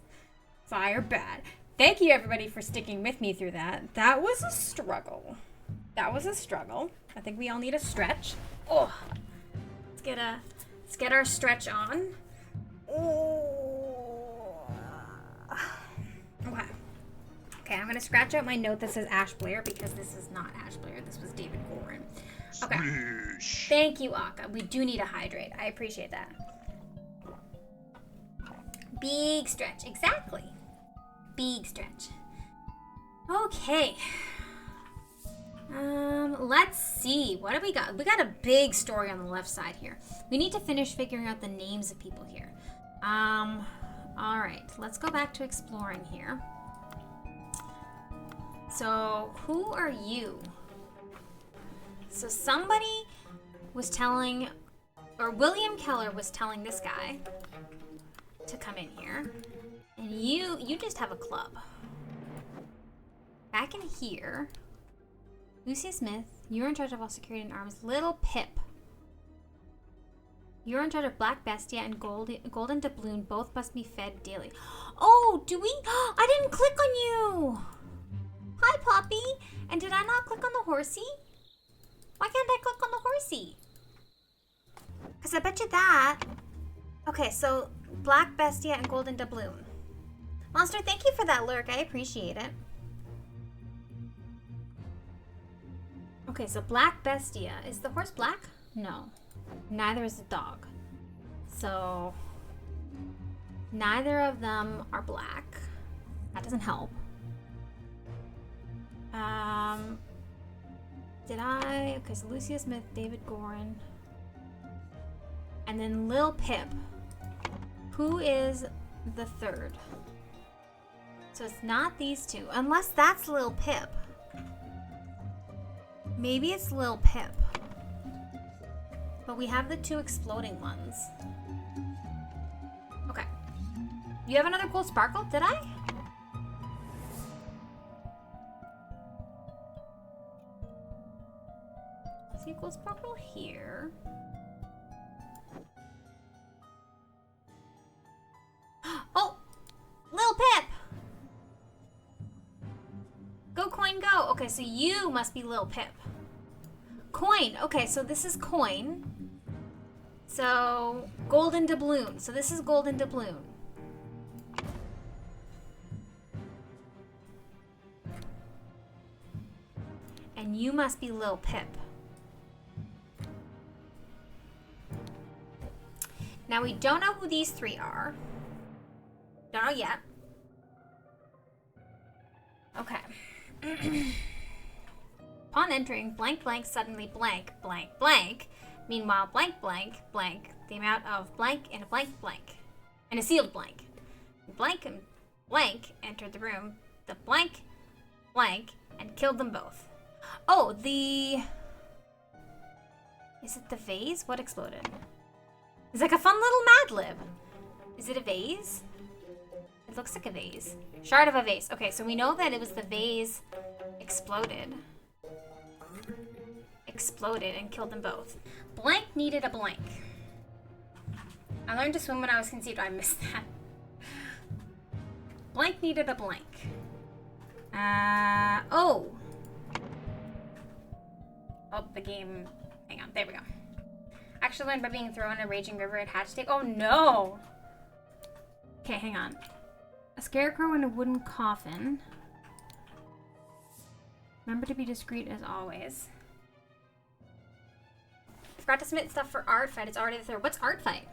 Fire bad. Thank you everybody for sticking with me through that. That was a struggle. That was a struggle. I think we all need a stretch. Oh, let's get our stretch on. Oh. Okay, I'm gonna scratch out my note that says Ash Blair because this is not Ash Blair. This was David Gorin. Okay. Swish. Thank you, Akka. We do need to hydrate. I appreciate that. Big stretch. Exactly. Big stretch. Okay. Let's see. What do we got? We got a big story on the left side here. We need to finish figuring out the names of people here. All right. Let's go back to exploring here. So, who are you? So somebody was telling, or William Keller was telling this guy to come in here. And you just have a club. Back in here, Lucy Smith, you're in charge of all security and arms. Little Pip, you're in charge of Black Bestia and Golden Doubloon. Both must be fed daily. Oh, do we? I didn't click on you. Hi, Poppy. And did I not click on the horsey? Why can't I click on the horsey? Because I bet you that. Okay, so Black Bestia and Golden Doubloon. Monster, thank you for that lurk. I appreciate it. Okay, so Black Bestia. Is the horse black? No. Neither is the dog. So neither of them are black. That doesn't help. Okay, so Lucia Smith, David Gorin. And then Lil Pip. Who is the third? So it's not these two. Unless that's Lil Pip. Maybe it's Lil Pip. But we have the two exploding ones. Okay. You have another gold sparkle? Did I? See gold sparkle here. Oh! Lil Pip! Go coin go! Okay, so you must be Lil Pip. Coin! Okay, so this is coin. So, golden doubloon. So this is golden doubloon. And you must be Lil Pip. Now we don't know who these three are. Don't know yet. Okay. Upon entering, blank blank suddenly blank blank blank. Meanwhile, blank blank blank, the amount of blank and a blank blank. And a sealed blank. Blank and blank entered the room, the blank blank, and killed them both. Oh, is it the vase? What exploded? It's like a fun little Mad Lib. Is it a vase? It looks like a vase. Shard of a vase. Okay, so we know that it was the vase exploded. Exploded and killed them both. Blank needed a blank. I learned to swim when I was conceived. I missed that. Blank needed a blank. Oh, the game. Hang on. There we go. Actually learned by being thrown in a raging river at Hatch Take. Oh no! Okay, hang on. A scarecrow in a wooden coffin. Remember to be discreet as always. Forgot to submit stuff for art fight. It's already the third. What's art fight?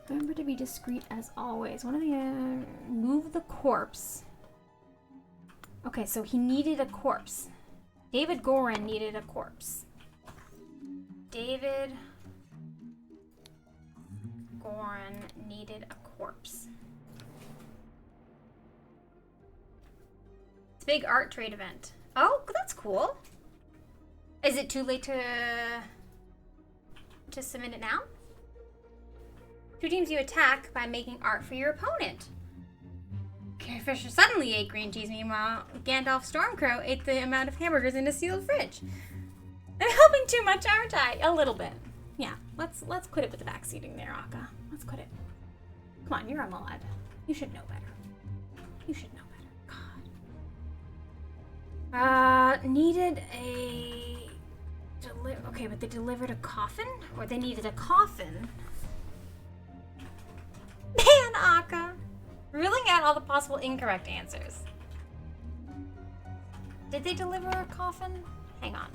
Remember to be discreet as always. One of the move the corpse. Okay, so he needed a corpse. David Gorin needed a corpse. David Gorin needed a corpse. It's a big art trade event. Oh, that's cool. Is it too late to submit it now? Two teams you attack by making art for your opponent. Fisher suddenly ate green cheese, meanwhile Gandalf Stormcrow ate the amount of hamburgers in a sealed fridge. I'm helping too much, aren't I? A little bit. Yeah, let's quit it with the backseating there, Akka. Let's quit it. Come on, you're a mod. You should know better. You should know better. God. Needed a... Okay, but they delivered a coffin? Or they needed a coffin? Man, Akka. Ruling out all the possible incorrect answers. Did they deliver a coffin? Hang on.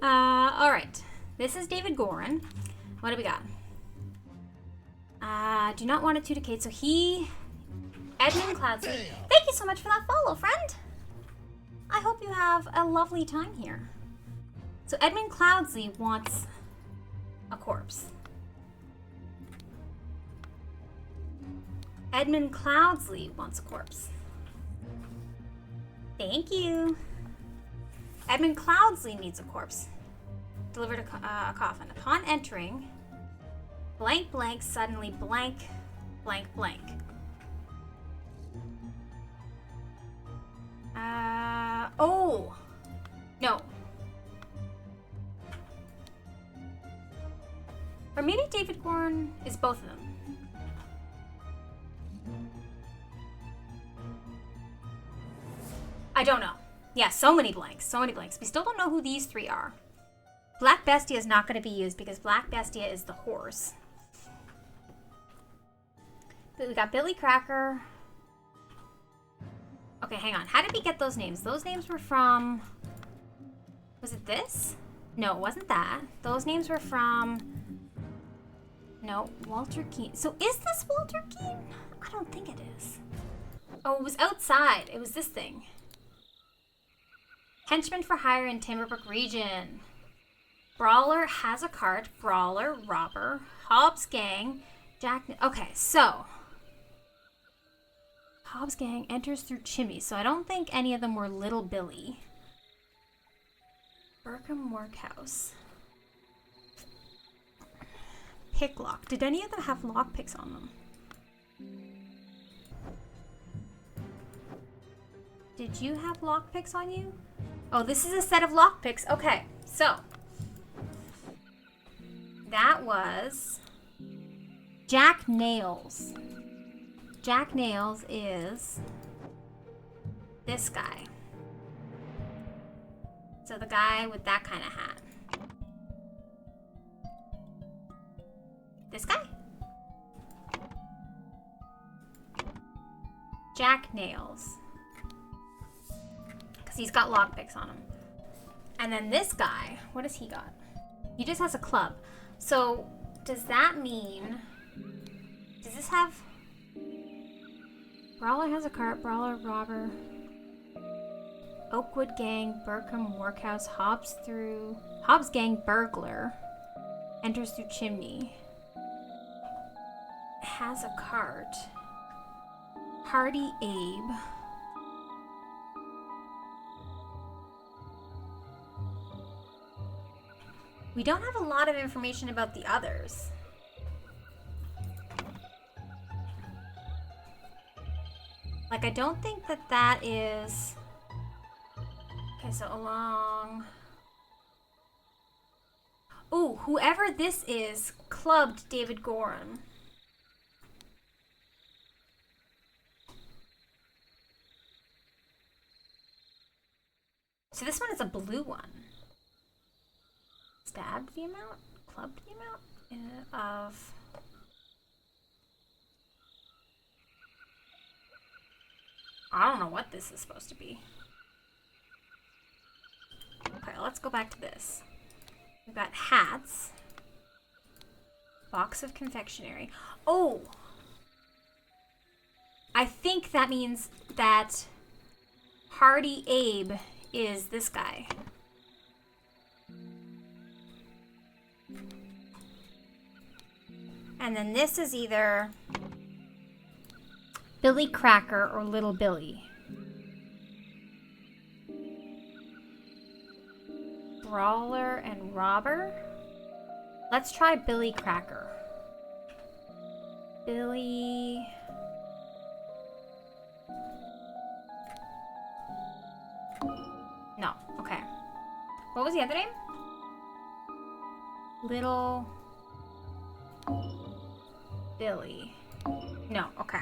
Alright. This is David Gorin. What do we got? Do not want it to decay. So he... Edmund Cloudsley. Thank you so much for that follow, friend. I hope you have a lovely time here. So Edmund Cloudsley wants a corpse. Edmund Cloudsley wants a corpse. Thank you. Edmund Cloudsley needs a corpse. Delivered a coffin. Upon entering, blank blank suddenly blank blank blank. Oh! No. Or maybe David Gorin is both of them. I don't know. Yeah, so many blanks. So many blanks. We still don't know who these three are. Black Bestia is not going to be used because Black Bestia is the horse. But we got Billy Cracker. Okay, hang on. How did we get those names? Those names were from... Was it this? No, it wasn't that. Those names were from... No, Walter Keane. So is this Walter Keane? I don't think it is. Oh, it was outside. It was this thing. Henchman for hire in Timberbrook region. Brawler has a cart. Brawler, robber, Hobbs gang, Jack... Okay, so... Hobbs gang enters through chimney. So I don't think any of them were Little Billy. Burkham Workhouse. Picklock. Did any of them have lockpicks on them? Did you have lockpicks on you? Oh, this is a set of lockpicks. Okay, so that was Jack Nails. Jack Nails is this guy. So the guy with that kind of hat. This guy? Jack Nails. Because he's got lockpicks on him. And then this guy, what has he got? He just has a club. So does that mean... Does this have... Brawler has a cart, brawler, robber, Oakwood gang, Burkham workhouse, Hobbs gang, burglar, enters through chimney, has a cart, Hardy Abe, we don't have a lot of information about the others. Like, I don't think that that is... Okay, so along... Ooh, whoever this is clubbed David Gorham. So this one is a blue one. Stabbed the amount? Clubbed the amount? Of... I don't know what this is supposed to be. Okay, let's go back to this. We've got hats. Box of confectionery. Oh! I think that means that Hardy Abe is this guy. And then this is either Billy Cracker or Little Billy. Brawler and robber. Let's try Billy Cracker. Billy... No, okay. What was the other name? Little... Billy. No, okay.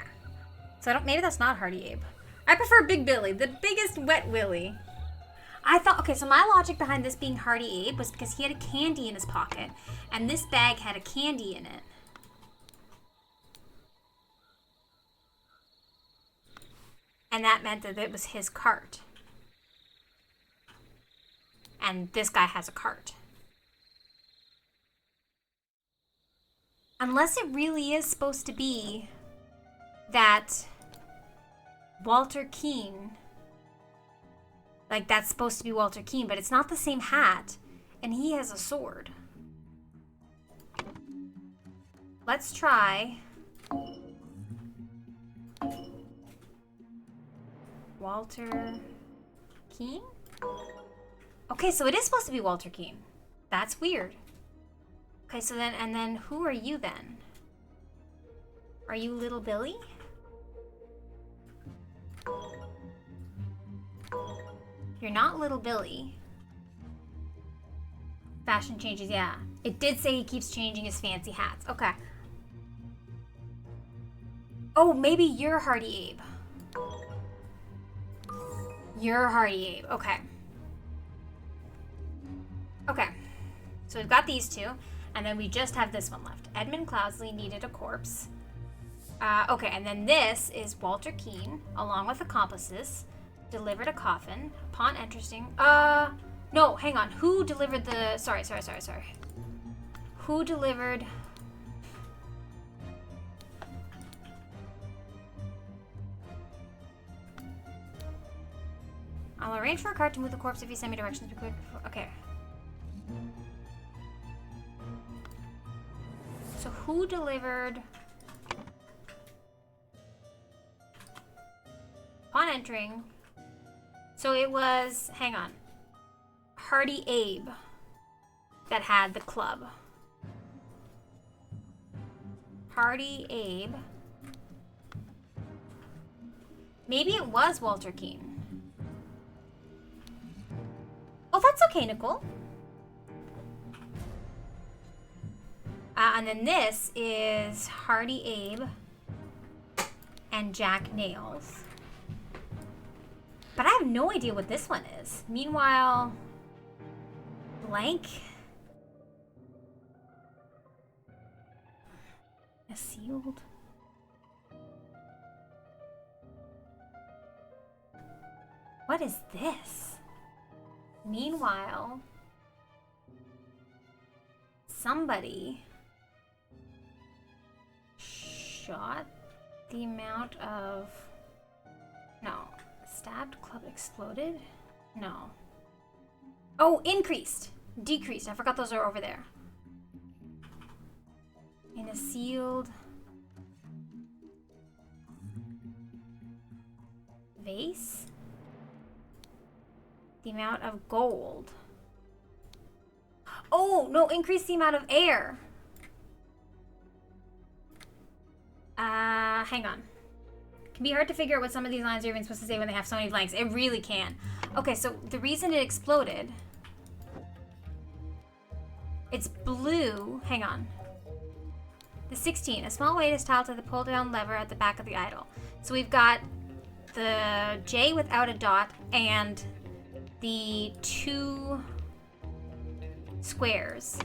So I don't, maybe that's not Hardy Abe. I prefer Big Billy, the biggest wet willy. I thought, okay, so my logic behind this being Hardy Abe was because he had a candy in his pocket, and this bag had a candy in it. And that meant that it was his cart. And this guy has a cart. Unless it really is supposed to be that Walter Keane, like that's supposed to be Walter Keane, but it's not the same hat, and he has a sword. Let's try Walter Keane? Okay, so it is supposed to be Walter Keane. That's weird. Okay, so then, and then who are you then? Are you Little Billy? You're not Little Billy. Fashion changes, yeah. It did say he keeps changing his fancy hats. Okay. Oh, maybe you're Hardy Abe. You're Hardy Abe. Okay. Okay. So we've got these two. And then we just have this one left. Edmund Cloudsley needed a corpse. Okay, and then this is Walter Keane, along with accomplices. delivered a coffin. Upon entering... No, hang on. Who delivered the... Sorry. Who delivered... I'll arrange for a cart to move the corpse if you send me directions. Okay. So who delivered... Upon entering... So it was... Hang on. Hardy Abe that had the club. Hardy Abe. Maybe it was Walter Keane. Oh, that's okay, Nicole. And then this is Hardy Abe and Jack Nails. But I have no idea what this one is. Meanwhile, blank. A sealed. What is this? Meanwhile, somebody shot the amount of... No. Stabbed, club exploded? No. Oh, increased. Decreased. I forgot those are over there. In a sealed vase? The amount of gold. Oh, no, increase the amount of air. Hang on. It can be hard to figure out what some of these lines are even supposed to say when they have so many blanks. It really can. Okay, so the reason it exploded... It's blue. Hang on. The 16. A small weight is tied to the pull-down lever at the back of the idol. So we've got the J without a dot and... the 2 squares.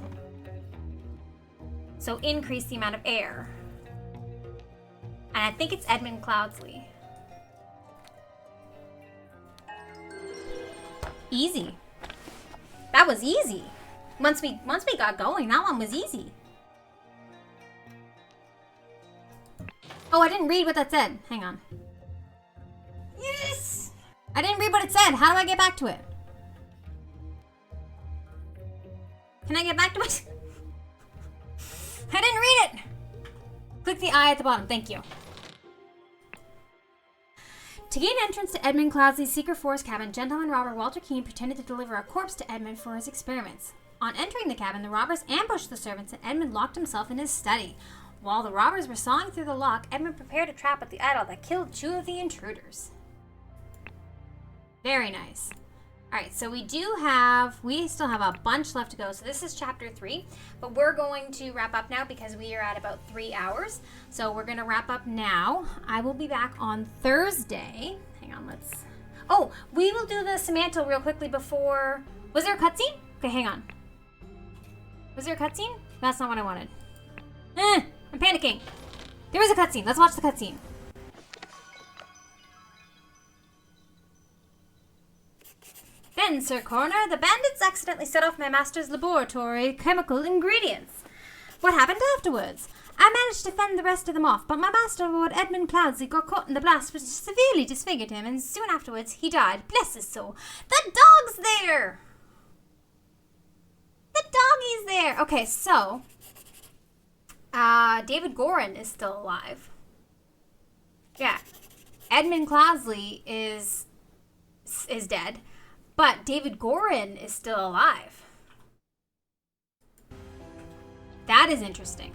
So increase the amount of air. And I think it's Edmund Cloudsley. Easy. That was easy. Once we got going, that one was easy. Oh, I didn't read what that said. Hang on. Yes! I didn't read what it said. How do I get back to it? Can I get back to it? I didn't read it. Click the I at the bottom. Thank you. To gain entrance to Edmund Cloudsley's secret forest cabin, gentleman robber Walter Keane pretended to deliver a corpse to Edmund for his experiments. On entering the cabin, the robbers ambushed the servants and Edmund locked himself in his study. While the robbers were sawing through the lock, Edmund prepared a trap at the idol that killed 2 of the intruders. Very nice. Alright, so we still have a bunch left to go. So this is chapter 3, but we're going to wrap up now because we are at about 3 hours. So we're going to wrap up now. I will be back on Thursday. Hang on, Oh, we will do the Samantha real quickly before... Was there a cutscene? Okay, hang on. Was there a cutscene? That's not what I wanted. I'm panicking. There was a cutscene. Let's watch the cutscene. Then, Sir Coroner, the bandits accidentally set off my master's laboratory chemical ingredients. What happened afterwards? I managed to fend the rest of them off, but my master, Lord Edmund Cloudsley, got caught in the blast, which severely disfigured him, and soon afterwards he died. Bless his soul. The dog's there! The doggie's there! Okay, so... David Gorin is still alive. Yeah. Edmund Cloudsley is dead. But David Gorin is still alive. That is interesting.